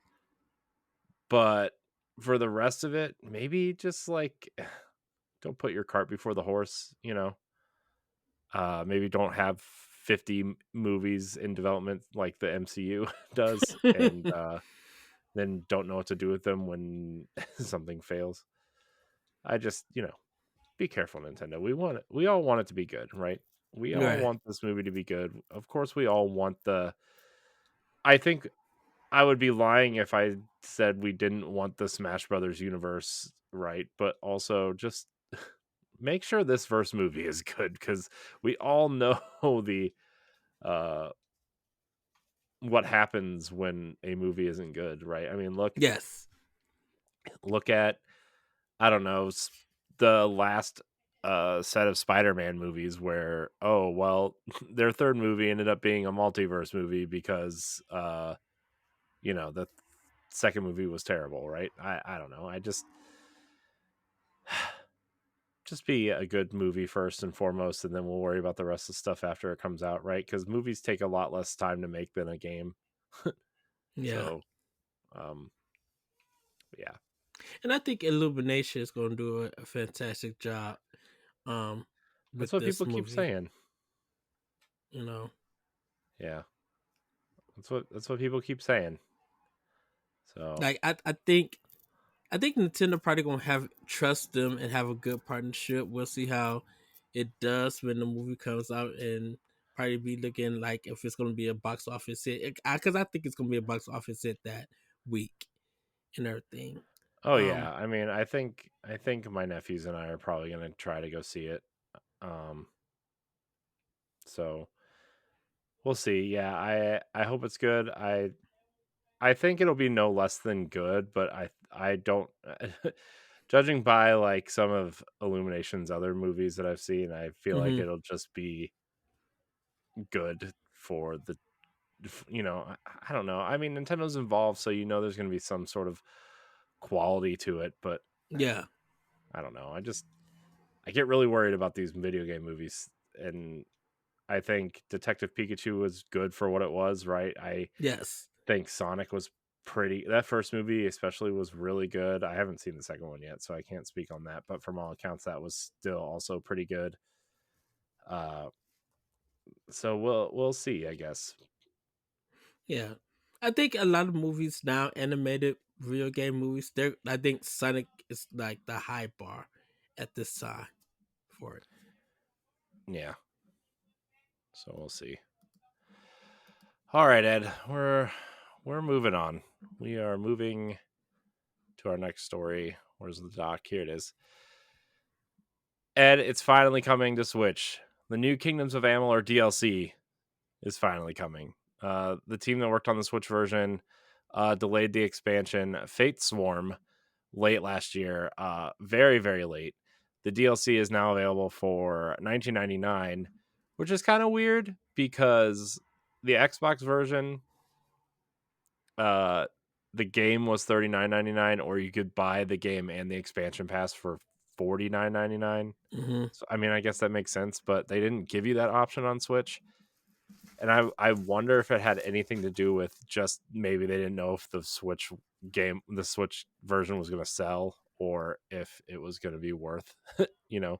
Speaker 2: but for the rest of it, maybe just like don't put your cart before the horse, you know. Maybe don't have 50 movies in development like the MCU does, and then don't know what to do with them when something fails. I just, be careful, Nintendo. We all want it to be good, right? We all
Speaker 1: Right.
Speaker 2: want this movie to be good. Of course, we all want the. I think I would be lying if I said we didn't want the Smash Brothers universe, right? But also just make sure this first movie is good because we all know the uh what happens when a movie isn't good, right? I mean,
Speaker 1: Yes.
Speaker 2: look at, I don't know, the last set of Spider-Man movies where, oh well, their third movie ended up being a multiverse movie because the second movie was terrible, right? I don't know. I just be a good movie first and foremost, and then we'll worry about the rest of the stuff after it comes out, right? Because movies take a lot less time to make than a game.
Speaker 1: Yeah.
Speaker 2: So, um, yeah,
Speaker 1: And I think Illumination is going to do a fantastic job um
Speaker 2: that's
Speaker 1: with
Speaker 2: what
Speaker 1: this
Speaker 2: people keep
Speaker 1: movie,
Speaker 2: saying.
Speaker 1: you know.
Speaker 2: Yeah, that's what people keep saying. So,
Speaker 1: Like I think Nintendo probably going to have trust them and have a good partnership. We'll see how it does when the movie comes out and probably be looking like if it's going to be a box office hit, cuz I think it's going to be a box office hit that week and everything.
Speaker 2: oh
Speaker 1: Um
Speaker 2: yeah, I mean, I think my nephews and I are probably gonna try to go see it. Um, so we'll see. Yeah, I hope it's good. I think it'll be no less than good, but I don't. Judging by like some of Illumination's other movies that I've seen, I feel like
Speaker 1: mhm.
Speaker 2: it'll just be good for the. I don't know. I mean, Nintendo's involved, so there's going to be some sort of quality to it, but
Speaker 1: Yeah.
Speaker 2: I don't know. I get really worried about these video game movies, and I think Detective Pikachu was good for what it was, right? I
Speaker 1: Yes.
Speaker 2: think Sonic was pretty, that first movie especially was really good. I haven't seen the second one yet, so I can't speak on that, but from all accounts that was still also pretty good. Uh so we'll see, I guess.
Speaker 1: Yeah. I think a lot of movies now, animated video game movies, they're I think Sonic is like the high bar at this time for it.
Speaker 2: Yeah. So we'll see. All right, Ed. We're moving on. We are moving to our next story. Where's the doc? Here it is. Ed, it's finally coming to Switch. The new Kingdoms of Amalur DLC is finally coming. The team that worked on the Switch version delayed the expansion Fate Swarm late last year, very very late. The DLC is now available for 19.99, which is kind of weird because the Xbox version, uh, the game was 39.99, or you could buy the game and the expansion pass for 49.99.
Speaker 1: Hmm.
Speaker 2: So I mean, I guess that makes sense, but they didn't give you that option on Switch. And I wonder if it had anything to do with just maybe they didn't know if the Switch version was going to sell, or if it was going to be worth, you know,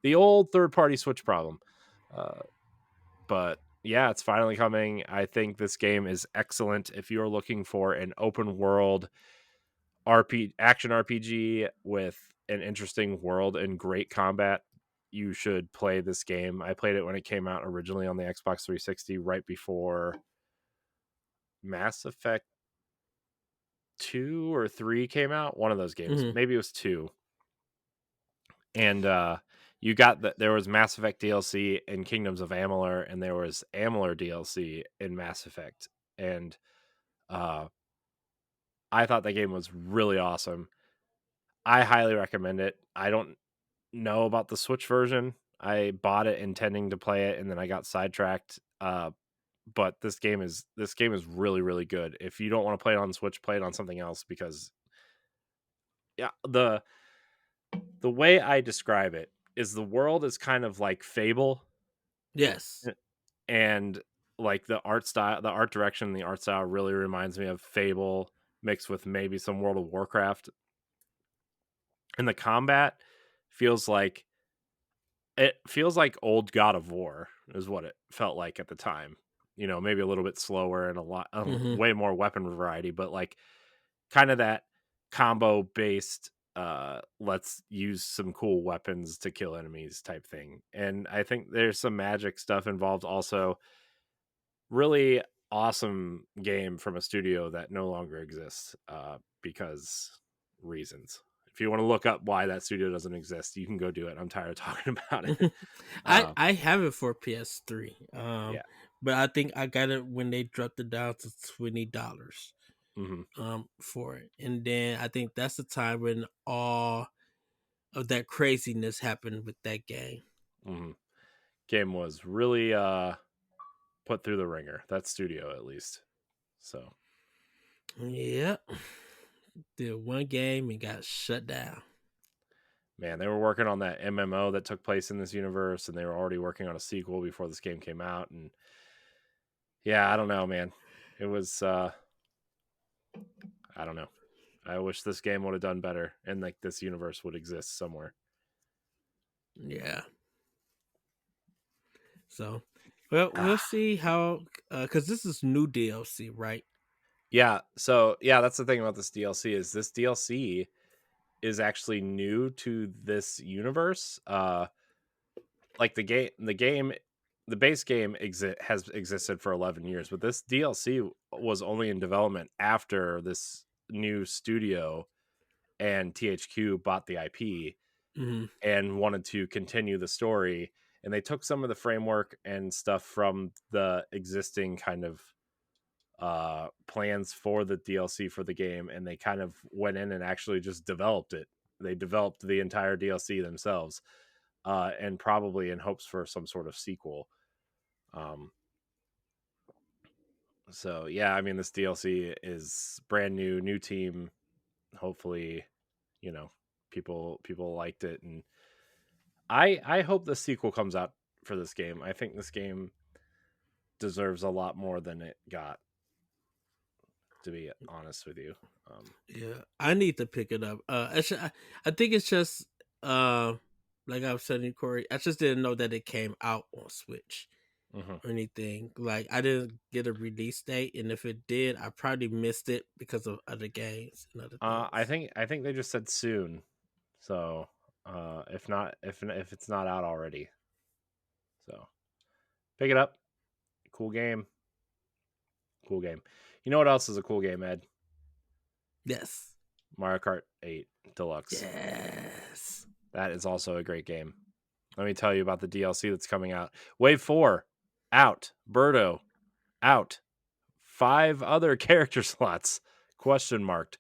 Speaker 2: the old third party Switch problem. Uh, but yeah, it's finally coming. I think this game is excellent if you're looking for an open world action RPG with an interesting world and great combat. You should play this game. I played it when it came out originally on the Xbox 360, right before Mass Effect 2 or 3 came out. One of those games,
Speaker 1: Hmm.
Speaker 2: maybe it was 2. And you got that there was Mass Effect DLC in Kingdoms of Amalur, and there was Amalur DLC in Mass Effect. And uh, I thought that game was really awesome. I highly recommend it. I don't know about the Switch version. I bought it intending to play it, and then I got sidetracked. But this game is really really good. If you don't want to play it on Switch, play it on something else, because yeah, the way I describe it is the world is kind of like Fable,
Speaker 1: Yes.
Speaker 2: eh, and like the art direction, the art style really reminds me of Fable mixed with maybe some World of Warcraft, and the combat feels like old God of War is what it felt like at the time. Maybe a little bit slower and
Speaker 1: Hmm.
Speaker 2: way more weapon variety, but like kind of that combo based let's use some cool weapons to kill enemies type thing. And I think there's some magic stuff involved also. Really awesome game from a studio that no longer exists because reasons. If you want to look up why that studio doesn't exist, you can go do it. I'm tired of talking about it.
Speaker 1: I
Speaker 2: uh,
Speaker 1: I have it for PS3.
Speaker 2: yeah.
Speaker 1: But I think I got it when they dropped it down to $20
Speaker 2: Hmm.
Speaker 1: for it. And then I think that's the time when all of that craziness happened with that game.
Speaker 2: Hmm. Game was really put through the ringer. That studio, at least. So,
Speaker 1: Yeah. Did one game and got shut down.
Speaker 2: man, they were working on that MMO that took place in this universe, and they were already working on a sequel before this game came out. And yeah, I don't know, man. It was I don't know. I wish this game would have done better, and like this universe would exist somewhere.
Speaker 1: Yeah. So, well, we'll see how, because this is new DLC, right?
Speaker 2: Yeah. So yeah, that's the thing about this DLC is actually new to this universe. Like the base game has existed for 11 years, but this DLC was only in development after this new studio and THQ bought the IP
Speaker 1: Hmm.
Speaker 2: and wanted to continue the story. And they took some of the framework and stuff from the existing kind of plans for the DLC for the game, and they kind of went in and actually just developed it. They developed the entire DLC themselves, and probably in hopes for some sort of sequel. Um, so yeah, I mean, this DLC is brand new team. Hopefully, you know, people liked it, and I hope the sequel comes out for this game. I think this game deserves a lot more than it got, to be honest with you.
Speaker 1: Yeah, I need to pick it up. I think it's just, uh, like I was telling you, Corey. I just didn't know that it came out on Switch
Speaker 2: Mhm.
Speaker 1: or anything. Like I didn't get a release date, and if it did, I probably missed it because of other games and other
Speaker 2: I
Speaker 1: things.
Speaker 2: think they just said soon. So if not, if it's not out already, so pick it up. Cool game. Cool game. You know what else is a cool game, Ed?
Speaker 1: Yes,
Speaker 2: Mario Kart 8 Deluxe.
Speaker 1: yes.
Speaker 2: That is also a great game. Let me tell you about the DLC that's coming out. Wave 4 out. Birdo out. 5 other character slots question marked.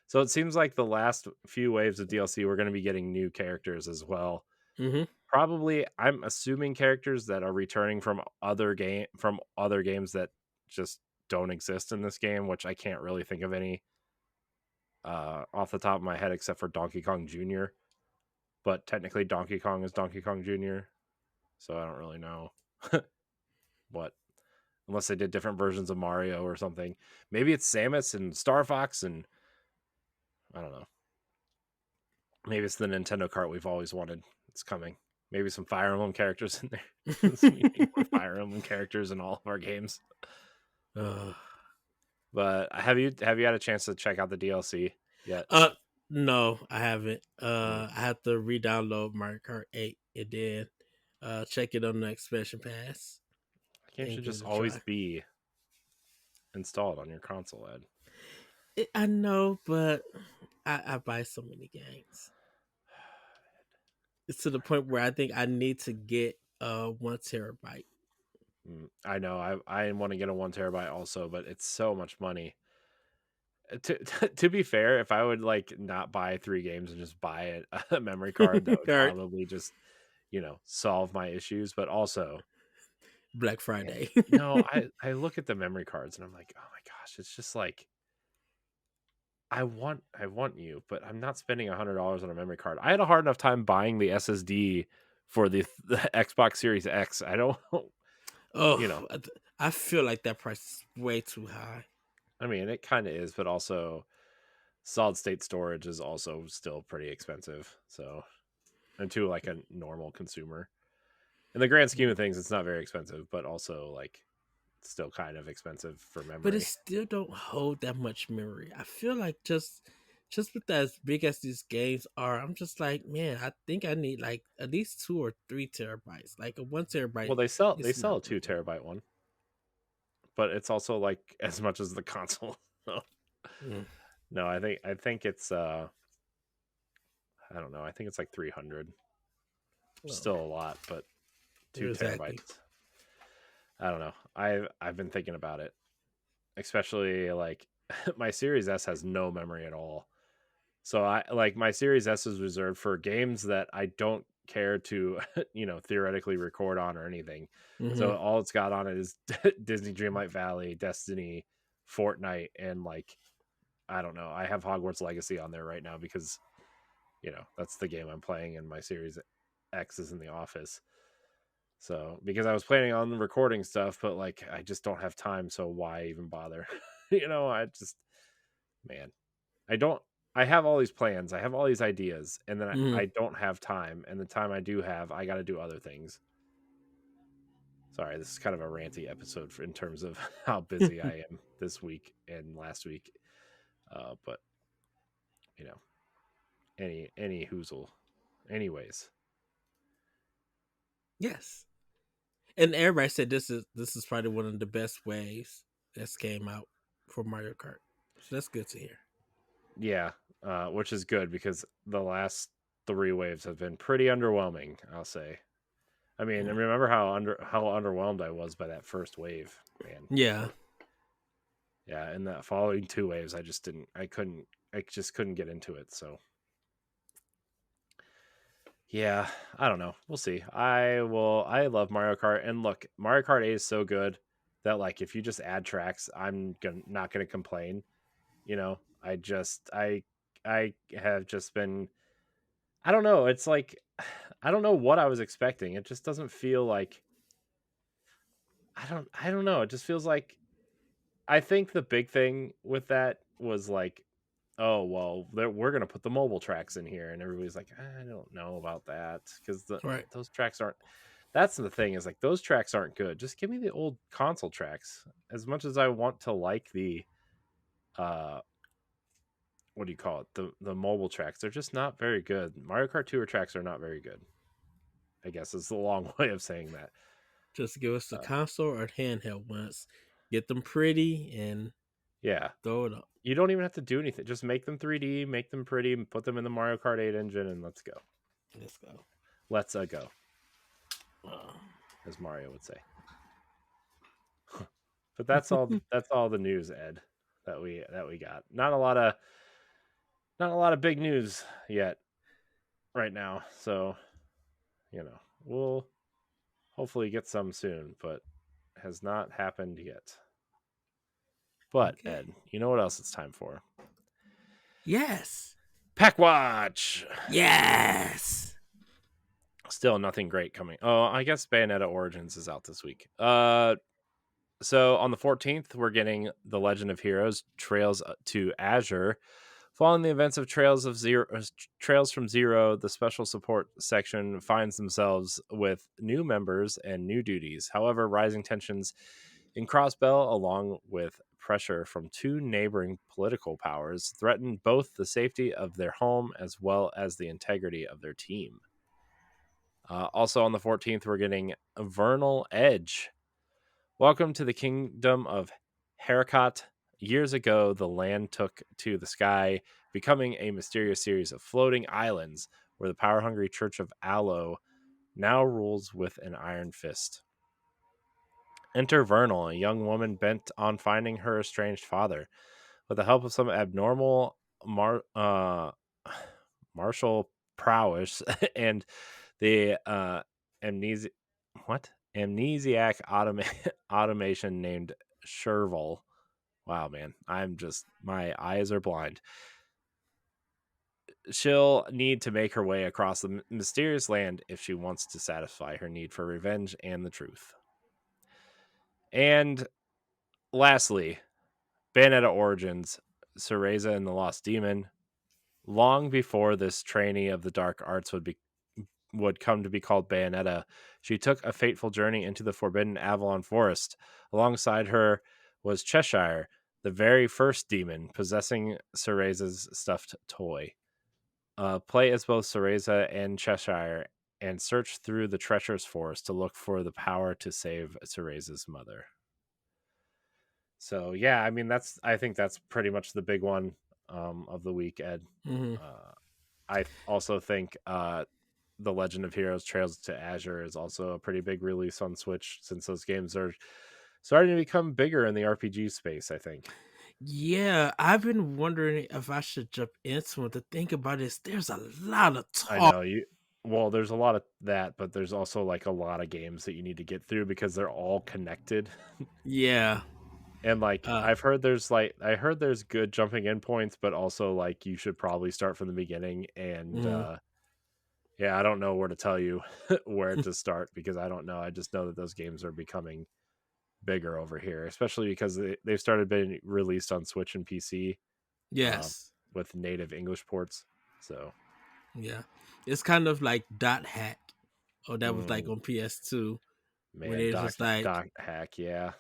Speaker 2: So it seems like the last few waves of DLC we're going to be getting new characters as well.
Speaker 1: Mm-hmm.
Speaker 2: Probably, I'm assuming characters that are returning from other games that just don't exist in this game, which I can't really think of any off the top of my head except for Donkey Kong Jr. But technically, Donkey Kong is Donkey Kong Jr., so I don't really know what. unless they did different versions of Mario or something. Maybe it's Samus and Star Fox, and I don't know. Maybe it's the Nintendo cart we've always wanted. It's coming. Maybe some Fire Emblem characters in there. We need more Fire Emblem characters in all of our games.
Speaker 1: uh,
Speaker 2: But have you had a chance to check out the DLC yet?
Speaker 1: uh, no, I haven't.
Speaker 2: Mm.
Speaker 1: I have to re-download Mario Kart 8 and then check it on the expansion pass
Speaker 2: The game
Speaker 1: and
Speaker 2: should
Speaker 1: give
Speaker 2: just
Speaker 1: it a
Speaker 2: always
Speaker 1: try.
Speaker 2: be installed on your console, Ed.
Speaker 1: I know, but I buy so many games. It's to the point where I think I need to get 1 terabyte.
Speaker 2: I know. I want to get a 1 terabyte also, but it's so much money. To be fair, if I would like not buy 3 games and just buy a memory card, that would
Speaker 1: Or
Speaker 2: probably just solve my issues. But also,
Speaker 1: Black
Speaker 2: man,
Speaker 1: Friday.
Speaker 2: I look at the memory cards and I'm like, oh my gosh, it's just like I want you, but I'm not spending $100 on a memory card. I had a hard enough time buying the SSD for the Xbox Series X. I don't, you know,
Speaker 1: Oh, I feel like that price is way too high.
Speaker 2: I mean, it kind of is, but also solid state storage is also still pretty expensive. So, and to like a normal consumer, in the grand scheme of things, it's not very expensive, but also like still kind of expensive for
Speaker 1: But it
Speaker 2: memory.
Speaker 1: still don't hold that much memory. I feel like just with that as big as these games are, I'm just like, man, I think I need like at least 2 or 3 terabytes. Like a 1 terabyte
Speaker 2: Well, they
Speaker 1: is
Speaker 2: sell
Speaker 1: not
Speaker 2: a two
Speaker 1: worth it.
Speaker 2: terabyte one, but it's also like as much as the console. So,
Speaker 1: Mm.
Speaker 2: no, I think it's I don't know. I think it's like 300.
Speaker 1: Well,
Speaker 2: Still a lot, but two
Speaker 1: exactly.
Speaker 2: terabytes. I don't know. I've been thinking about it, especially like my Series S has no memory at all. So I like my Series S is reserved for games that I don't care to, theoretically record on or anything.
Speaker 1: Hmm.
Speaker 2: So all it's got on it is Disney Dreamlight Valley, Destiny, Fortnite, and like I don't know. I have Hogwarts Legacy on there right now because that's the game I'm playing, and my Series X is in the office. So because I was planning on recording stuff, but like I just don't have time, so why even bother? I just man, I don't. I have all these plans, I have all these ideas, and then I
Speaker 1: Hmm.
Speaker 2: don't have time. And the time I do have, I got to do other things. Sorry, this is kind of a ranty episode in terms of how busy I am this week and last week. But you know, any hoozle. Anyways,
Speaker 1: Yes, and everybody said this is probably one of the best waves that's came out for Mario Kart. So that's good to hear.
Speaker 2: yeah, which is good because the last 3 waves have been pretty underwhelming. I'll say. I mean, and
Speaker 1: Mm.
Speaker 2: remember how underwhelmed I was by that first wave, man.
Speaker 1: Yeah.
Speaker 2: Yeah, and that following 2 waves, I just didn't. I just couldn't get into it. So yeah, I don't know. We'll see. I will. I love Mario Kart, and look, Mario Kart 8 is so good that like if you just add tracks, not gonna complain. I have just been. I don't know. It's like I don't know what I was expecting. It just doesn't feel like I don't know. It just feels like I think the big thing with that was like, oh well, we're gonna put the mobile tracks in here, and everybody's like, I don't know about that because
Speaker 1: Right.
Speaker 2: those tracks aren't. That's the thing is like those tracks aren't good. Just give me the old console tracks. As much as I want to like the uh, what do you call it? The mobile tracks, they're just not very good. Mario Kart Tour tracks are not very good. I guess it's a long way of saying that.
Speaker 1: Just give us the
Speaker 2: Uh,
Speaker 1: console or handheld ones. Get them pretty and
Speaker 2: yeah,
Speaker 1: throw it up.
Speaker 2: you don't even have to do anything. Just make them 3D, make them pretty, put them in the Mario Kart 8 engine, and let's go.
Speaker 1: Let's go.
Speaker 2: Let's go,
Speaker 1: Uh,
Speaker 2: as Mario would say. But that's all the news, Ed, that we got. Not a lot of big news yet right now. So, we'll hopefully get some soon, but has not happened yet. But
Speaker 1: okay.
Speaker 2: Ed, you know what else it's time for?
Speaker 1: Yes.
Speaker 2: Pack Watch.
Speaker 1: Yes.
Speaker 2: Still nothing great coming. Oh, I guess Bayonetta Origins is out this week. So on the 14th, we're getting The Legend of Heroes: Trails to Azure. Following the events of Trails from Zero, the special support section finds themselves with new members and new duties. However, rising tensions in Crossbell, along with pressure from two neighboring political powers, threaten both the safety of their home as well as the integrity of their team. Also on the 14th, we're getting Vernal Edge. Welcome to the kingdom of Harakat. Years ago, the land took to the sky, becoming a mysterious series of floating islands where the power hungry Church of Aloe now rules with an iron fist. Enter Vernal, a young woman bent on finding her estranged father. With the help of some abnormal martial prowess and the amnesia what amnesiac automation named Sherval. Wow, man, I'm just my eyes are blind. She'll need to make her way across the mysterious land if she wants to satisfy her need for revenge and the truth. And lastly, Bayonetta Origins, Cereza and the Lost Demon. Long before this trainee of the dark arts would come to be called Bayonetta, she took a fateful journey into the forbidden Avalon Forest. Alongside her was Cheshire, the very first demon possessing Cereza's stuffed toy. Play as both Cereza and Cheshire and search through the treacherous forest to look for the power to save Cereza's mother. So yeah, I mean I think that's pretty much the big one of the week, Ed.
Speaker 1: Hmm.
Speaker 2: Uh, I also think The Legend of Heroes Trails to Azure is also a pretty big release on Switch since those games are starting to become bigger in the RPG space, I think.
Speaker 1: Yeah, I've been wondering if I should jump into it. The thing about it is, there's a lot of
Speaker 2: I
Speaker 1: talk.
Speaker 2: know you well, there's a lot of that, but there's also like a lot of games that you need to get through because they're all connected.
Speaker 1: Yeah.
Speaker 2: And like
Speaker 1: Uh.
Speaker 2: I heard there's good jumping in points, but also like you should probably start from the beginning and
Speaker 1: Mhm.
Speaker 2: yeah, I don't know where to tell you where to start because I don't know. I just know that those games are becoming bigger over here, especially because they've started being released on Switch and PC uh,
Speaker 1: Yes.
Speaker 2: with native English ports. So,
Speaker 1: Yeah. It's kind of like Dot Hack. Oh, that was like
Speaker 2: mm,
Speaker 1: on PS2 when
Speaker 2: man,
Speaker 1: it was just like
Speaker 2: Doc Hack, yeah.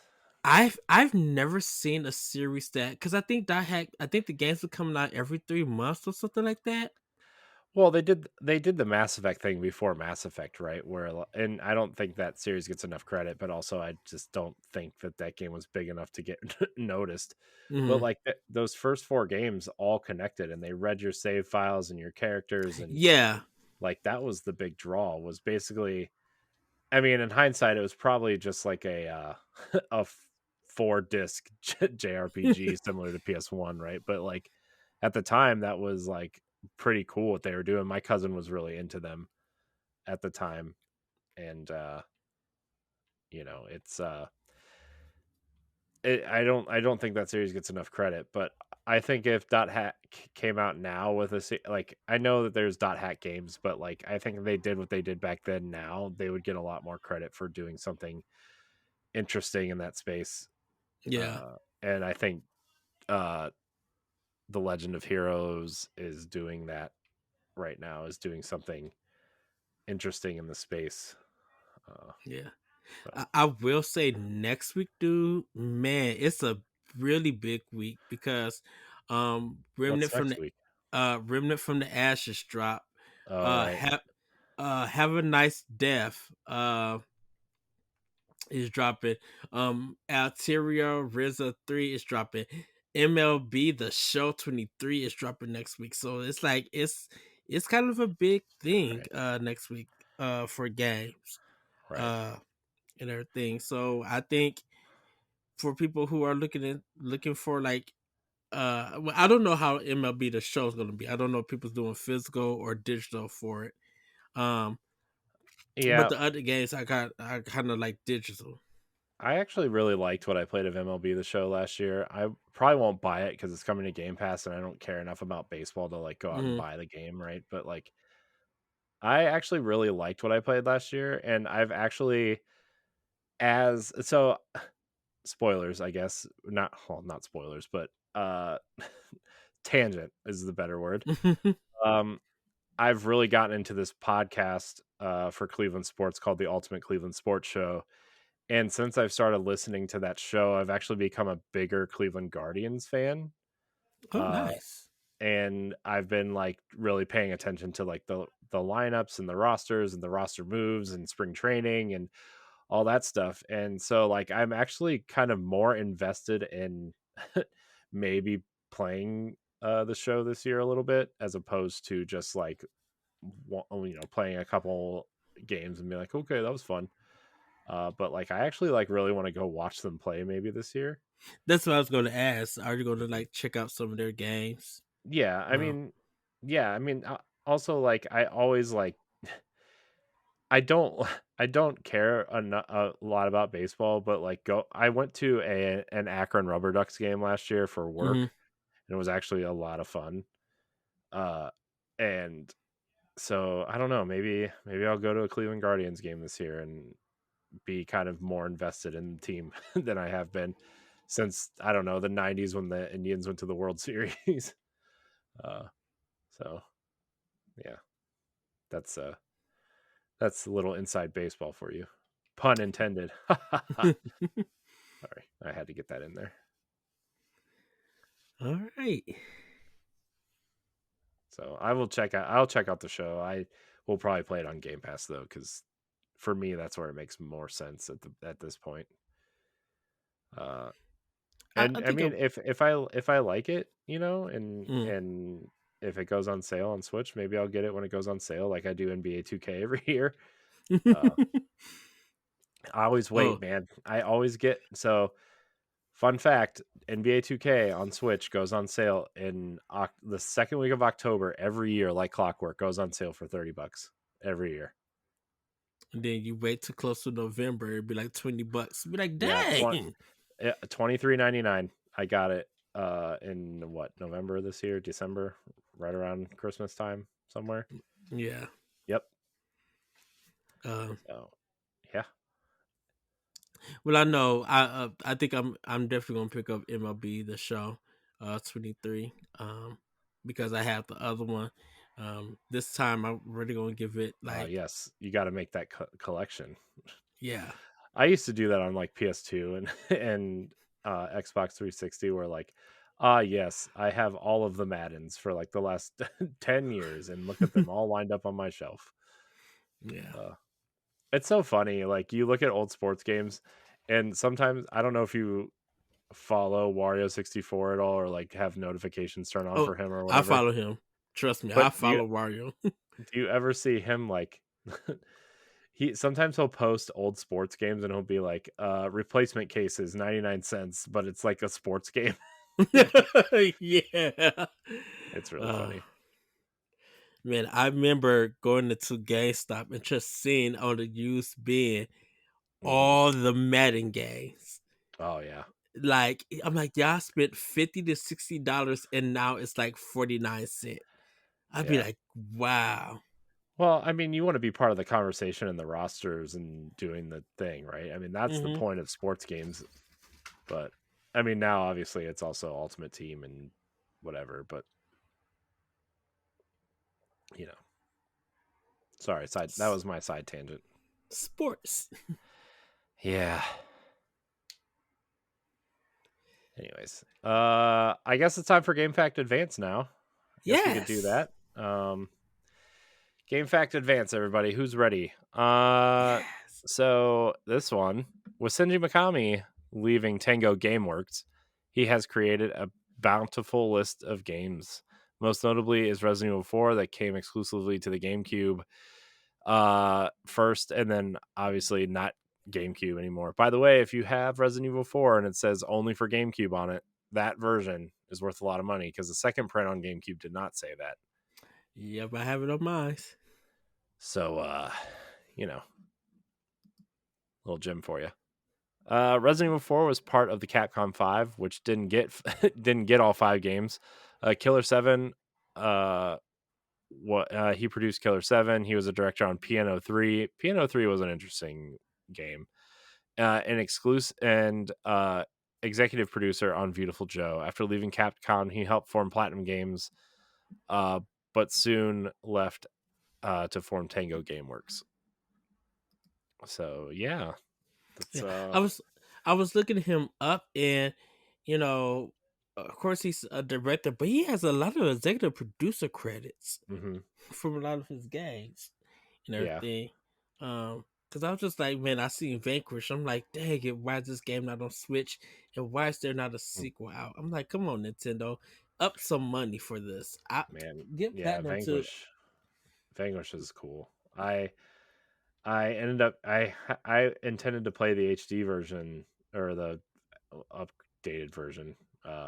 Speaker 1: I've never seen a series that, because I think Dot Hack, I think the games are coming out every 3 months or something like that.
Speaker 2: Well, they did the Mass Effect thing before Mass Effect, right? And I don't think that series gets enough credit, but also I just don't think that that game was big enough to get noticed. But
Speaker 1: Hmm.
Speaker 2: like those first four games all connected, and they read your save files and your characters, and
Speaker 1: Yeah.
Speaker 2: like that was the big draw. Was basically, I mean, in hindsight, it was probably just like a 4 disc JRPG similar to PS1, right? But like at the time, that was like pretty cool what they were doing. My cousin was really into them at the time, and it's I don't think that series gets enough credit, but I think if Dot Hack came out now with like I know that there's Dot Hack games, but like I think if they did what they did back then, now they would get a lot more credit for doing something interesting in that space.
Speaker 1: Yeah.
Speaker 2: And I think uh, the Legend of Heroes is doing that right now. Is doing something interesting in the space. Uh,
Speaker 1: Yeah.
Speaker 2: so
Speaker 1: I will say next week, dude, man, it's a really big week because
Speaker 2: what's next week?
Speaker 1: Remnant from the Ashes drop.
Speaker 2: All right,
Speaker 1: Have Have a Nice Death is dropping. Alteria RZA 3 is dropping. MLB The Show 23 is dropping next week. So it's like it's kind of a big thing
Speaker 2: right,
Speaker 1: next week for games
Speaker 2: right.
Speaker 1: uh and everything. So I think for people who are looking for like well, I don't know how MLB The Show is going to be. I don't know if people's doing physical or digital for it. Um but
Speaker 2: Yeah,
Speaker 1: the other games I kind of like digital.
Speaker 2: I actually really liked what I played of MLB The Show last year. I probably won't buy it because it's coming to Game Pass, and I don't care enough about baseball to like go out and
Speaker 1: Mhm.
Speaker 2: buy the game, right? But like, I actually really liked what I played last year, and I've actually as spoilers, I guess. Not spoilers, but tangent is the better word. Um, I've really gotten into this podcast for Cleveland sports called the Ultimate Cleveland Sports Show. And since I've started listening to that show, I've actually become a bigger Cleveland Guardians fan.
Speaker 1: Oh,
Speaker 2: Uh,
Speaker 1: nice.
Speaker 2: and I've been like really paying attention to like the lineups and the rosters and the roster moves and spring training and all that stuff. And so like I'm actually kind of more invested in maybe playing the show this year a little bit as opposed to just like playing a couple games and be like, okay, that was fun. But like I actually like really want to go watch them play maybe this year.
Speaker 1: That's what I was going to ask. Are you going to like check out some of their games?
Speaker 2: Yeah,
Speaker 1: Uh,
Speaker 2: I mean, also like I always like I don't I don't care a lot about baseball, but like go I went to an Akron Rubber Ducks game last year for
Speaker 1: mhm.
Speaker 2: work and it was actually a lot of fun. Uh and so I don't know, maybe I'll go to a Cleveland Guardians game this year and be kind of more invested in the team than I have been since I don't know, the 90s when the Indians went to the World Series. Uh so yeah, that's that's a little inside baseball for you. Pun intended. Sorry, I had to get that in there.
Speaker 1: All right.
Speaker 2: So I'll check out the show. I will probably play it on Game Pass though, because for me that's where it makes more sense at this point. Uh,
Speaker 1: I
Speaker 2: and I
Speaker 1: think
Speaker 2: mean,
Speaker 1: I'm.
Speaker 2: if I like it,
Speaker 1: Mm.
Speaker 2: and if it goes on sale on Switch, maybe I'll get it when it goes on sale, like I do NBA 2K every year. Uh, I always wait,
Speaker 1: Oh,
Speaker 2: man. I always get so. Fun fact: NBA 2K on Switch goes on sale in the second week of October every year, like clockwork. Goes on sale for $30 every year.
Speaker 1: and then you wait till close to November, it'd be like $20. Be like,
Speaker 2: Yeah,
Speaker 1: dang.
Speaker 2: 23.99. I got it in what, November this year, December, right around Christmas time somewhere.
Speaker 1: Yeah.
Speaker 2: Yep.
Speaker 1: Um,
Speaker 2: So yeah.
Speaker 1: well, I know. I think I'm definitely gonna pick up MLB the Show, 23. Because I have the other one. This time I'm really gonna give it like,
Speaker 2: Yes, you got to make that collection.
Speaker 1: yeah.
Speaker 2: I used to do that on like PS2 and and Xbox 360 where like yes, I have all of the Maddens for like the last 10 years and look at them all lined up on my shelf.
Speaker 1: Yeah.
Speaker 2: Uh, it's so funny like you look at old sports games and sometimes I don't know if you follow Wario 64 at all or like have notifications turned on
Speaker 1: Oh,
Speaker 2: for him or
Speaker 1: I
Speaker 2: whatever.
Speaker 1: follow him. Trust me, I
Speaker 2: But
Speaker 1: follow Wario.
Speaker 2: do you ever see him like he sometimes he'll post old sports games and he'll be like replacement cases 99 cents, but it's like a sports game.
Speaker 1: Yeah.
Speaker 2: It's really
Speaker 1: Uh,
Speaker 2: funny.
Speaker 1: man, I remember going to GameStop and just seeing on the used bin
Speaker 2: Hmm.
Speaker 1: all the Madden games.
Speaker 2: Oh yeah.
Speaker 1: Like I'm like, y'all spent $50 to $60 and now it's like 49 cents. I'd be
Speaker 2: Yeah.
Speaker 1: like, wow.
Speaker 2: Well, I mean, you want to be part of the conversation and the rosters and doing the thing, right? I mean, that's the
Speaker 1: Hmm.
Speaker 2: point of sports games. But I mean, now obviously it's also Ultimate Team and whatever. But you know, sorry, side. That was my side tangent.
Speaker 1: Sports.
Speaker 2: Yeah. Anyways, I guess it's time for Game Fact Advance now. I guess we could do
Speaker 1: Yes.
Speaker 2: that. Game Fact Advance, everybody. Who's ready?
Speaker 1: Yes.
Speaker 2: So this one with Shinji Mikami leaving Tango Gameworks, he has created a bountiful list of games. Most notably is Resident Evil 4 that came exclusively to the GameCube first, and then obviously not GameCube anymore. By the way, if you have Resident Evil 4 and it says only for GameCube on it, that version is worth a lot of money because the second print on GameCube did not say that.
Speaker 1: Yep, I have it on mine.
Speaker 2: So you know, little gem for you. Resident Evil 4 was part of the Capcom 5, which didn't get didn't get all 5 games. Killer 7, he produced Killer 7. He was a director on Piano 3. Piano 3 was an interesting game. an exclusive and executive producer on Beautiful Joe. After leaving Capcom, he helped form Platinum Games, uh, but soon left to form Tango GameWorks. So yeah, that's
Speaker 1: Yeah, I was looking him up, and you know, of course he's a director, but he has a lot of executive producer credits
Speaker 2: mhm,
Speaker 1: from a lot of his games and
Speaker 2: yeah.
Speaker 1: everything. Because I was just like, man, I seen Vanquish. I'm like, dang it, why is this game not on Switch, and why is there not a
Speaker 2: Mm,
Speaker 1: sequel out? I'm like, come on, Nintendo, up some money for this. I
Speaker 2: man,
Speaker 1: get
Speaker 2: yeah,
Speaker 1: platinum to.
Speaker 2: Vanquish is cool. I ended up I intended to play the HD version or the updated version.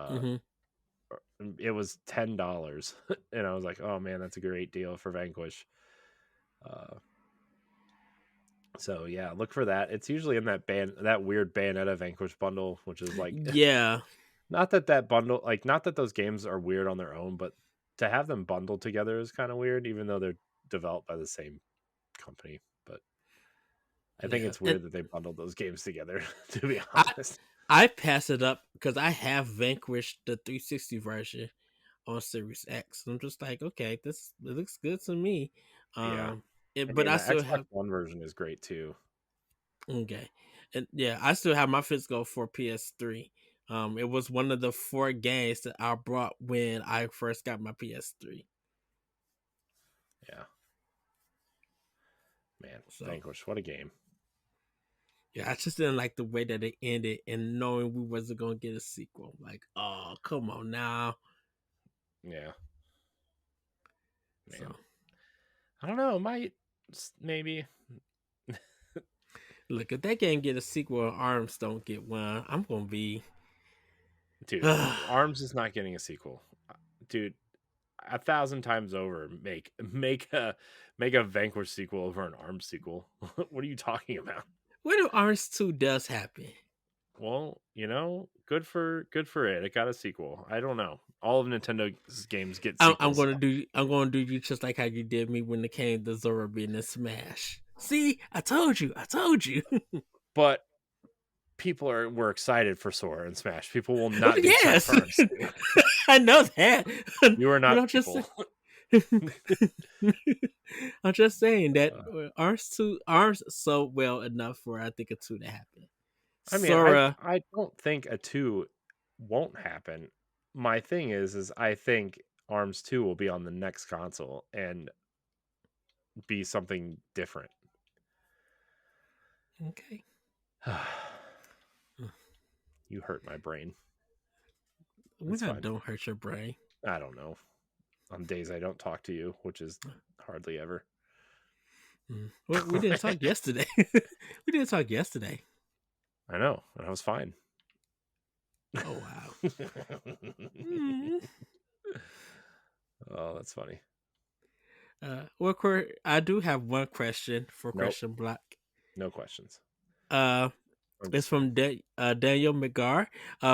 Speaker 1: Hmm.
Speaker 2: It was $10, and I was like, "Oh man, that's a great deal for Vanquish." Uh, so yeah, look for that. It's usually in that weird Bayonetta Vanquish bundle, which is like
Speaker 1: Yeah,
Speaker 2: not that that bundle like not that those games are weird on their own, but to have them bundled together is kind of weird, even though they're developed by the same company. But I think
Speaker 1: yeah,
Speaker 2: it's
Speaker 1: and
Speaker 2: weird that they bundled those games together. To be
Speaker 1: I
Speaker 2: honest,
Speaker 1: I pass it up because I have Vanquish the 360 version on Series X. I'm just like, okay, this it looks good to me.
Speaker 2: yeah. I
Speaker 1: But
Speaker 2: mean,
Speaker 1: I
Speaker 2: the
Speaker 1: still
Speaker 2: Xbox
Speaker 1: have
Speaker 2: One version is great too.
Speaker 1: okay, and yeah, I still have my physical for PS3. It was one of the four games that I brought when I first got my PS3.
Speaker 2: Yeah, man,
Speaker 1: So
Speaker 2: Vanquish, what a game.
Speaker 1: yeah, I just didn't like the way that it ended, and knowing we wasn't gonna get a sequel. Like, oh, come on now.
Speaker 2: Yeah,
Speaker 1: So
Speaker 2: man. I don't know. Might maybe,
Speaker 1: look, if that game get a sequel and Arms don't get one, I'm gonna be.
Speaker 2: dude. Arms is not getting a sequel, dude. 1,000 times over, make a Vanquish sequel over an Arms sequel. What are you talking about?
Speaker 1: What if Arms 2 does happen?
Speaker 2: Well, good for it. It got a sequel. I don't know. All of Nintendo's games get
Speaker 1: I'm
Speaker 2: sequels.
Speaker 1: gonna do. I'm gonna do you just like how you did me when it came to Zora being in Smash. See, I told you. I told you.
Speaker 2: But people were excited for Sora and Smash. People will not be excited
Speaker 1: Yes,
Speaker 2: for Arms 2.
Speaker 1: I know that.
Speaker 2: You are
Speaker 1: But
Speaker 2: not
Speaker 1: I'm just.
Speaker 2: people.
Speaker 1: I'm just saying that
Speaker 2: Uh,
Speaker 1: Arms so well enough for I think a two to happen.
Speaker 2: I mean, I
Speaker 1: Sora.
Speaker 2: I don't think a 2 won't happen. My thing is I think Arms 2 will be on the next console and be something different.
Speaker 1: Okay.
Speaker 2: You hurt my brain.
Speaker 1: When
Speaker 2: It's
Speaker 1: I
Speaker 2: fine.
Speaker 1: don't hurt your brain.
Speaker 2: I don't know. On days I don't talk to you, which is hardly ever.
Speaker 1: Well, we didn't talk yesterday. We didn't talk yesterday.
Speaker 2: I know, and I was fine.
Speaker 1: Oh wow. Mm.
Speaker 2: Oh, that's funny.
Speaker 1: Well, I do have one question for
Speaker 2: Nope,
Speaker 1: Question Block.
Speaker 2: no questions.
Speaker 1: Uh,
Speaker 2: I'm
Speaker 1: it's
Speaker 2: just
Speaker 1: from
Speaker 2: kidding.
Speaker 1: Daniel McGar.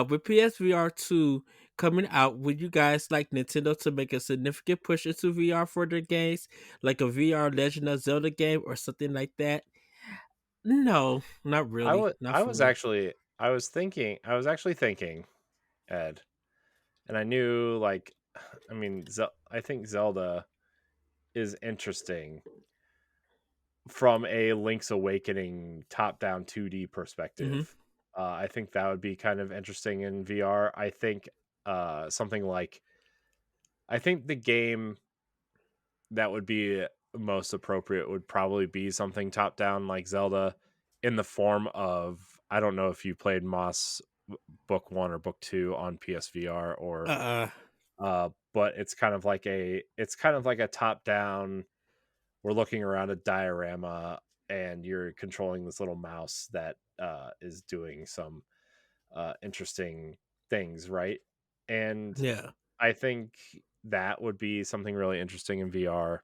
Speaker 1: With PSVR 2 coming out, would you guys like Nintendo to make a significant push into VR for their games, like a VR Legend of Zelda game or something like that? No, not
Speaker 2: I
Speaker 1: really.
Speaker 2: was
Speaker 1: Not
Speaker 2: I
Speaker 1: for
Speaker 2: was
Speaker 1: me.
Speaker 2: actually I was actually thinking, Ed, and I knew like I mean, I think Zelda is interesting from a Link's Awakening top-down 2D
Speaker 1: Hmm.
Speaker 2: perspective. I think that would be kind of interesting in VR. I think something like I think the game that would be most appropriate would probably be something top down like Zelda in the form of I don't know if you played Moss Book 1 or Book 2 on PSVR or
Speaker 1: Uh,
Speaker 2: but it's kind of like a top down we're looking around a diorama and you're controlling this little mouse that is doing some interesting things, right? And
Speaker 1: yeah.
Speaker 2: I think that would be something really interesting in VR.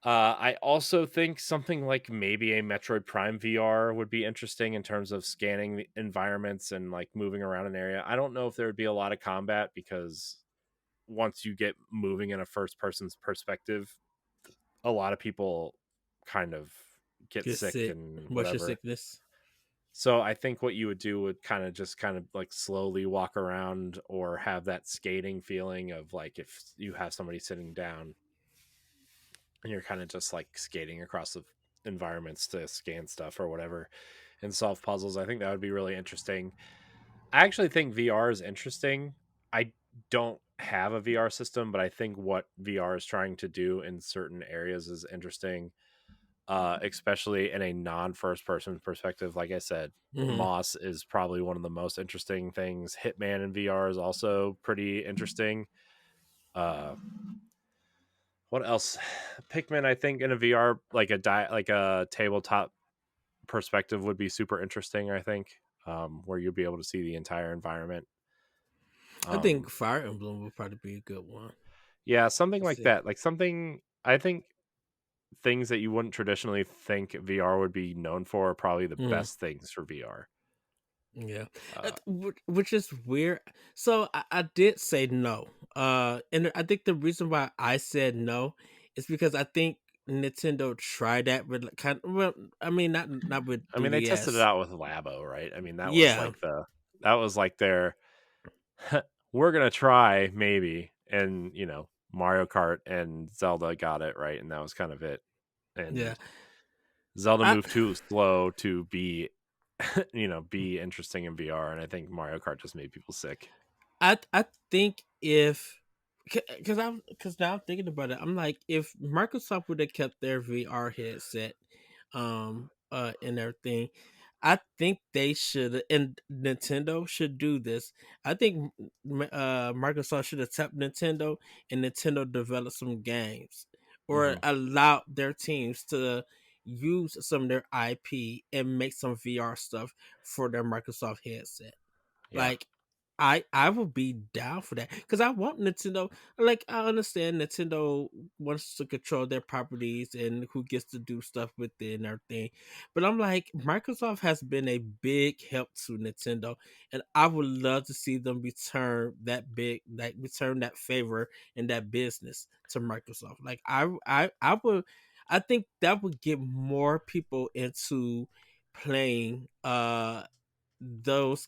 Speaker 2: I also think something like maybe a Metroid Prime VR would be interesting in terms of scanning the environments and like moving around an area. I don't know if there would be a lot of combat because once you get moving in a first person's perspective, a lot of people kind of get
Speaker 1: Get
Speaker 2: sick
Speaker 1: sick.
Speaker 2: and
Speaker 1: Motion
Speaker 2: whatever.
Speaker 1: sickness.
Speaker 2: So I think what you would do would kind of like slowly walk around or have that skating feeling of like if you have somebody sitting down and you're kind of just like skating across the environments to scan stuff or whatever and solve puzzles. I think that would be really interesting. I actually think VR is interesting. I don't have a VR system, but I think what VR is trying to do in certain areas is interesting, especially in a non first person perspective. Like I said,
Speaker 1: Hmm.
Speaker 2: Moss is probably one of the most interesting things. Hitman in VR is also pretty interesting. Uh, what else? Pikmin, I think in a VR like a tabletop perspective would be super interesting. I think where you'll be able to see the entire environment.
Speaker 1: I think
Speaker 2: Um,
Speaker 1: Fire Emblem would probably be a good one
Speaker 2: yeah, something
Speaker 1: to
Speaker 2: like
Speaker 1: see.
Speaker 2: that. Like something I think things that you wouldn't traditionally think VR would be known for are probably the
Speaker 1: Mhm.
Speaker 2: best things for VR.
Speaker 1: Yeah,
Speaker 2: Uh,
Speaker 1: which is weird. So I did say no, and I think the reason why I said no is because I think Nintendo tried that with like, kind of, well, I mean not with
Speaker 2: I mean, they tested it
Speaker 1: 3DS.
Speaker 2: out with Labo, right? I mean,
Speaker 1: Yeah,
Speaker 2: that was like their we're gonna try maybe, and Mario Kart and Zelda got it right, and that was kind of it.
Speaker 1: yeah.
Speaker 2: And Zelda
Speaker 1: I
Speaker 2: moved too slow to be, be interesting in VR, and I think Mario Kart just made people sick.
Speaker 1: I think if because now I'm thinking about it, I'm like if Microsoft would have kept their VR headset, and everything, I think they should and Nintendo should do this. I think Microsoft should have tapped Nintendo and Nintendo develop some games or
Speaker 2: Hmm.
Speaker 1: allow their teams to use some of their IP and make some VR stuff for their Microsoft headset.
Speaker 2: Yeah,
Speaker 1: Like I would be down for that because I want Nintendo. Like I understand Nintendo wants to control their properties and who gets to do stuff with it and everything, but I'm like Microsoft has been a big help to Nintendo, and I would love to see them return that favor and that business to Microsoft. Like I would, I think that would get more people into playing those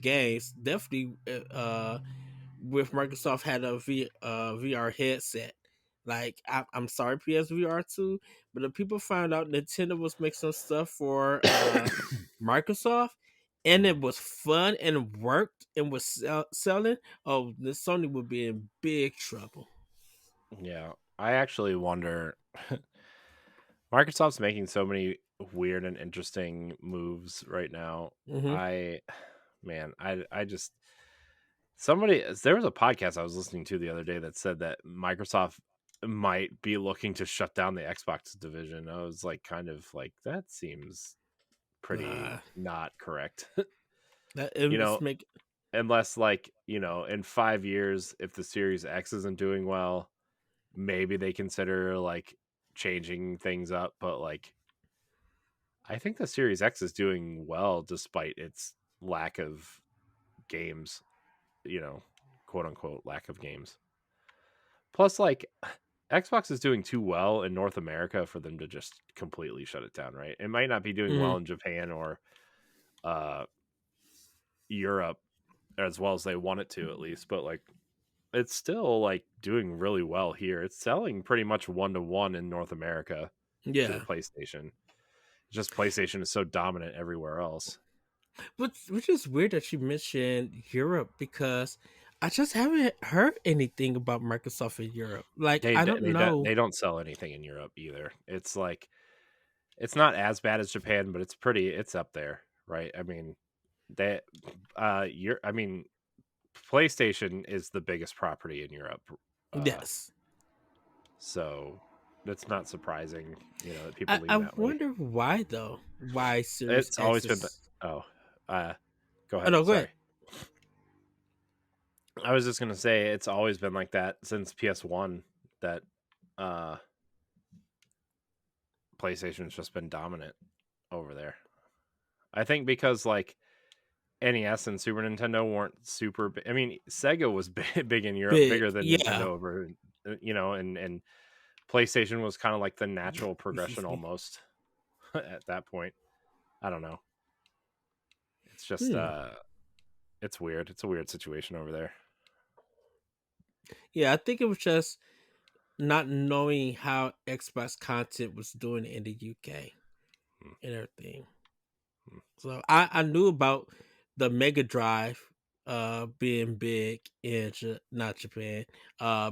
Speaker 1: games definitely with Microsoft had a VR headset. Like I'm sorry PSVR 2, but if people found out Nintendo was making some stuff for Microsoft and
Speaker 2: hmm,
Speaker 1: it was fun and worked and was selling, oh, the Sony would be in big trouble.
Speaker 2: yeah. I actually wonder. Microsoft's making so many weird and interesting moves right now.
Speaker 1: Hmm.
Speaker 2: I, man, I just somebody there was a podcast I was listening to the other day that said that Microsoft might be looking to shut down the Xbox division. I was like, kind of like that seems pretty
Speaker 1: Nah,
Speaker 2: not correct.
Speaker 1: that
Speaker 2: you
Speaker 1: it's
Speaker 2: know,
Speaker 1: make
Speaker 2: unless like in 5 years, if the Series X isn't doing well, maybe they consider like changing things up. But like, I think the Series X is doing well despite its lack of games, you know, quote unquote lack of games. Plus, like, Xbox is doing too well in North America for them to just completely shut it down, right? It might not be doing
Speaker 1: mm,
Speaker 2: well in Japan or uh, Europe as well as they want it to, at least, but like, it's still like doing really well here. It's selling pretty much 1-to-1 in North America to the
Speaker 1: yeah.
Speaker 2: PlayStation. Just PlayStation is so dominant everywhere else.
Speaker 1: Which is weird that you mentioned Europe because I just haven't heard anything about Microsoft in Europe. Like I don't know.
Speaker 2: They don't sell anything in Europe either. It's like it's not as bad as Japan, but it's up there, right? I mean, that you're I mean, PlayStation is the biggest property in Europe. Uh
Speaker 1: Yes,
Speaker 2: so that's not surprising, that people
Speaker 1: I
Speaker 2: lean that way.
Speaker 1: wonder why though. Why Series
Speaker 2: It's
Speaker 1: X
Speaker 2: always been
Speaker 1: is?
Speaker 2: oh, uh go
Speaker 1: Oh
Speaker 2: ahead.
Speaker 1: no, go ahead.
Speaker 2: Sorry. I was just going to say it's always been like that since PS1 that uh PlayStation's just been dominant over there. I think because like NES and Super Nintendo weren't super I mean, Sega was big in Europe,
Speaker 1: Big,
Speaker 2: bigger than Nintendo
Speaker 1: yeah.
Speaker 2: over, and PlayStation was kind of like the natural progression
Speaker 1: Excuse me.
Speaker 2: almost. at that point. I don't know. It's just
Speaker 1: Hmm.
Speaker 2: it's weird. It's a weird situation over there.
Speaker 1: Yeah, I think it was just not knowing how Xbox content was doing in the UK
Speaker 2: Mm,
Speaker 1: and everything.
Speaker 2: mm.
Speaker 1: So I knew about the Mega Drive being big in not Japan,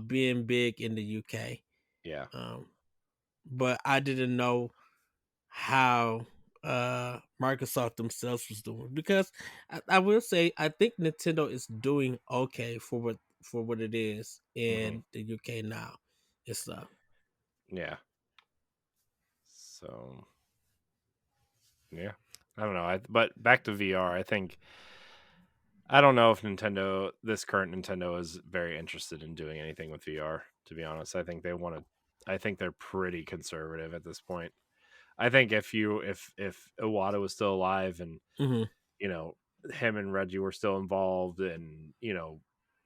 Speaker 1: being big in the UK.
Speaker 2: Yeah.
Speaker 1: Um but I didn't know how Microsoft themselves was doing, because I will say I think Nintendo is doing okay for what it is
Speaker 2: Hmm.
Speaker 1: in the UK now. It's
Speaker 2: Yeah. So yeah, I don't know. But back to VR, I think I don't know if this current Nintendo, is very interested in doing anything with VR. To be honest, I think they want to. I think they're pretty conservative at this point. I think if Iwata was still alive and
Speaker 1: mhm.
Speaker 2: you know him and Reggie were still involved and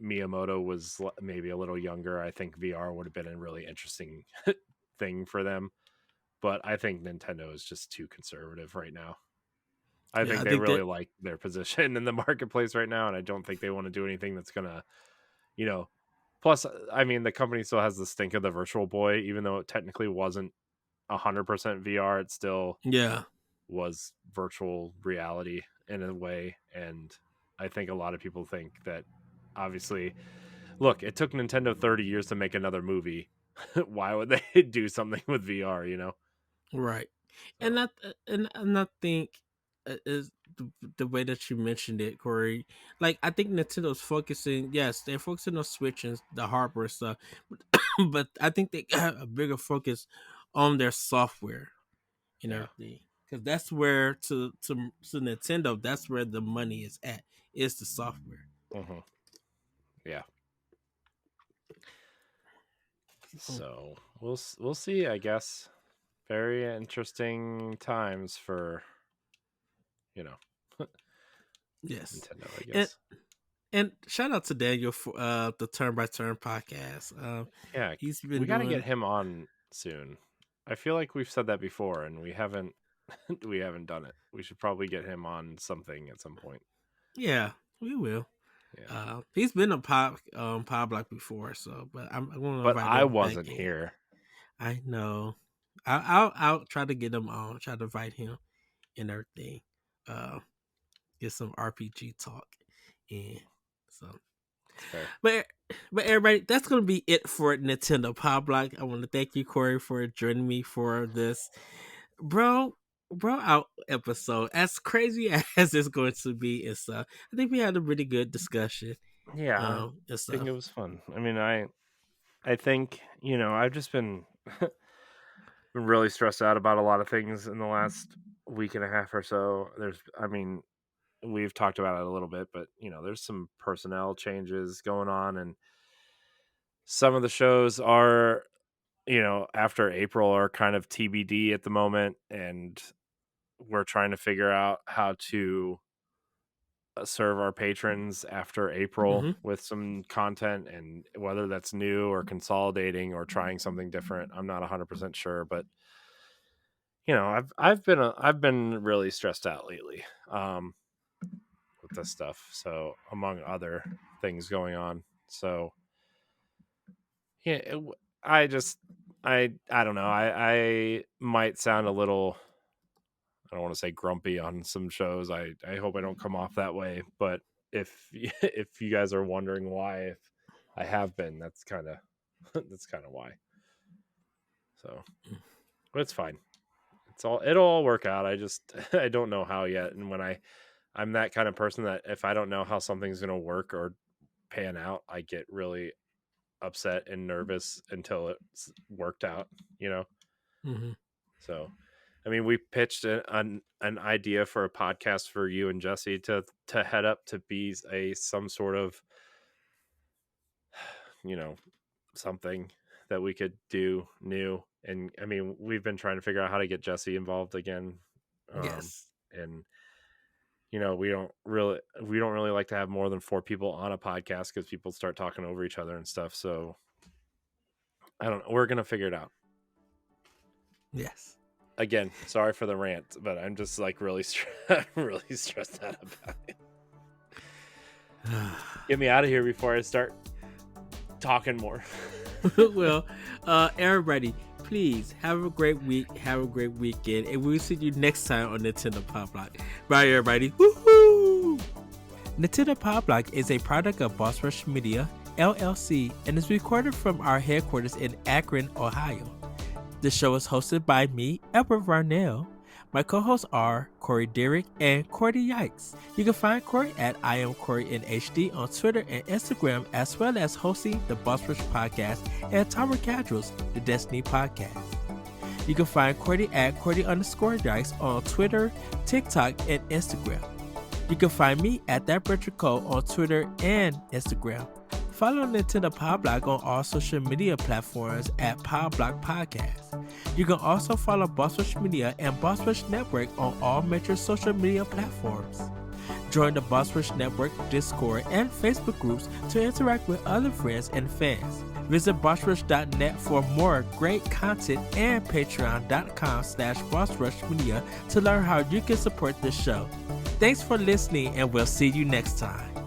Speaker 2: Miyamoto was maybe a little younger, I think VR would have been a really interesting thing for them. But I think Nintendo is just too conservative right now. I
Speaker 1: Yeah,
Speaker 2: think
Speaker 1: I
Speaker 2: they
Speaker 1: think
Speaker 2: really
Speaker 1: that
Speaker 2: like their position in the marketplace right now, and I don't think they want to do anything that's gonna, you know. Plus, I mean, the company still has the stink of the Virtual Boy, even though it technically wasn't 100% VR. It still
Speaker 1: yeah,
Speaker 2: was virtual reality in a way, and I think a lot of people think that. Obviously, look, it took Nintendo 30 years to make another movie. Why would they do something with VR?
Speaker 1: right.
Speaker 2: So.
Speaker 1: And I think is the way that you mentioned it, Corey. Like I think Nintendo's focusing. Yes, they're focusing on Switch and the hardware stuff, but I think they got a bigger focus on their software and
Speaker 2: Yeah.
Speaker 1: everything, because that's where to Nintendo, that's where the money is at, is the software.
Speaker 2: Hmm. Yeah.
Speaker 1: Oh,
Speaker 2: So we'll see. I guess very interesting times for you know
Speaker 1: yes,
Speaker 2: Nintendo. I
Speaker 1: and
Speaker 2: guess.
Speaker 1: shout out to Daniel for the Turn by Turn podcast.
Speaker 2: Yeah,
Speaker 1: He's
Speaker 2: we
Speaker 1: been
Speaker 2: got to get
Speaker 1: doing,
Speaker 2: him on soon. I feel like we've said that before, and we haven't. We haven't done it. We should probably get him on something at some point.
Speaker 1: yeah, we will.
Speaker 2: Yeah,
Speaker 1: He's been a pop block before, so but I'm going to
Speaker 2: but
Speaker 1: invite
Speaker 2: I
Speaker 1: him back
Speaker 2: wasn't
Speaker 1: in.
Speaker 2: here.
Speaker 1: I know. I'll try to get him on. Try to invite him and everything. Uh, get some RPG talk in. So,
Speaker 2: That's fair.
Speaker 1: but everybody, that's gonna be it for Nintendo Pop Block. I want to thank you, Corey, for joining me for this, bro. Bro, out episode, as crazy as it's going to be and stuff. I think we had a really good discussion.
Speaker 2: Yeah, I
Speaker 1: And
Speaker 2: think it
Speaker 1: stuff.
Speaker 2: was fun. I mean, I think I've just been really stressed out about a lot of things in the last week and a half or so. I mean, we've talked about it a little bit, but there's some personnel changes going on, and some of the shows are, after April are kind of TBD at the moment, and we're trying to figure out how to serve our patrons after April
Speaker 1: Hmm.
Speaker 2: with some content, and whether that's new or consolidating or trying something different. I'm not 100% sure, but I've been really stressed out lately. With this stuff. So among other things going on. So yeah, I just I don't know. I might sound a little, I don't want to say grumpy on some shows. I hope I don't come off that way. But if if you guys are wondering why, if I have been, that's kind of that's kind of why. So, but it's fine. It'll all work out. I just I don't know how yet. And I'm that kind of person that if I don't know how something's gonna work or pan out, I get really upset and nervous until it's worked out, you know?
Speaker 1: Hmm.
Speaker 2: So, I mean, we pitched an idea for a podcast for you and Jesse to head up to be some sort of, you know, something that we could do new. And I mean, we've been trying to figure out how to get Jesse involved again.
Speaker 1: Yes.
Speaker 2: And we don't really like to have more than four people on a podcast because people start talking over each other and stuff. So I don't know. We're gonna figure it out.
Speaker 1: Yes.
Speaker 2: Again, sorry for the rant, but I'm just like really, really stressed out about it. Get me out of here before I start talking more.
Speaker 1: Well, everybody, please have a great week, have a great weekend, and we'll see you next time on Nintendo Pop Block. Bye, everybody. Woohoo! Nintendo Pop Block is a product of Boss Rush Media, LLC, and is recorded from our headquarters in Akron, Ohio. The show is hosted by me, Edward Varnell. My co-hosts are Corey Derrick and Cordy Yikes. You can find Corey at I am Corey in HD on Twitter and Instagram, as well as hosting the Boss Rush Podcast and Tower Casuals, the Destiny Podcast. You can find Cordy at Cordy_Yikes on Twitter, TikTok, and Instagram. You can find me at That Richard Cole on Twitter and Instagram. Follow Nintendo Pop Block on all social media platforms at Pop Block Podcast. You can also follow Boss Rush Media and Boss Rush Network on all major social media platforms. Join the Boss Rush Network Discord and Facebook groups to interact with other friends and fans. Visit bossrush.net for more great content and patreon.com/bossrushmedia to learn how you can support this show. Thanks for listening, and we'll see you next time.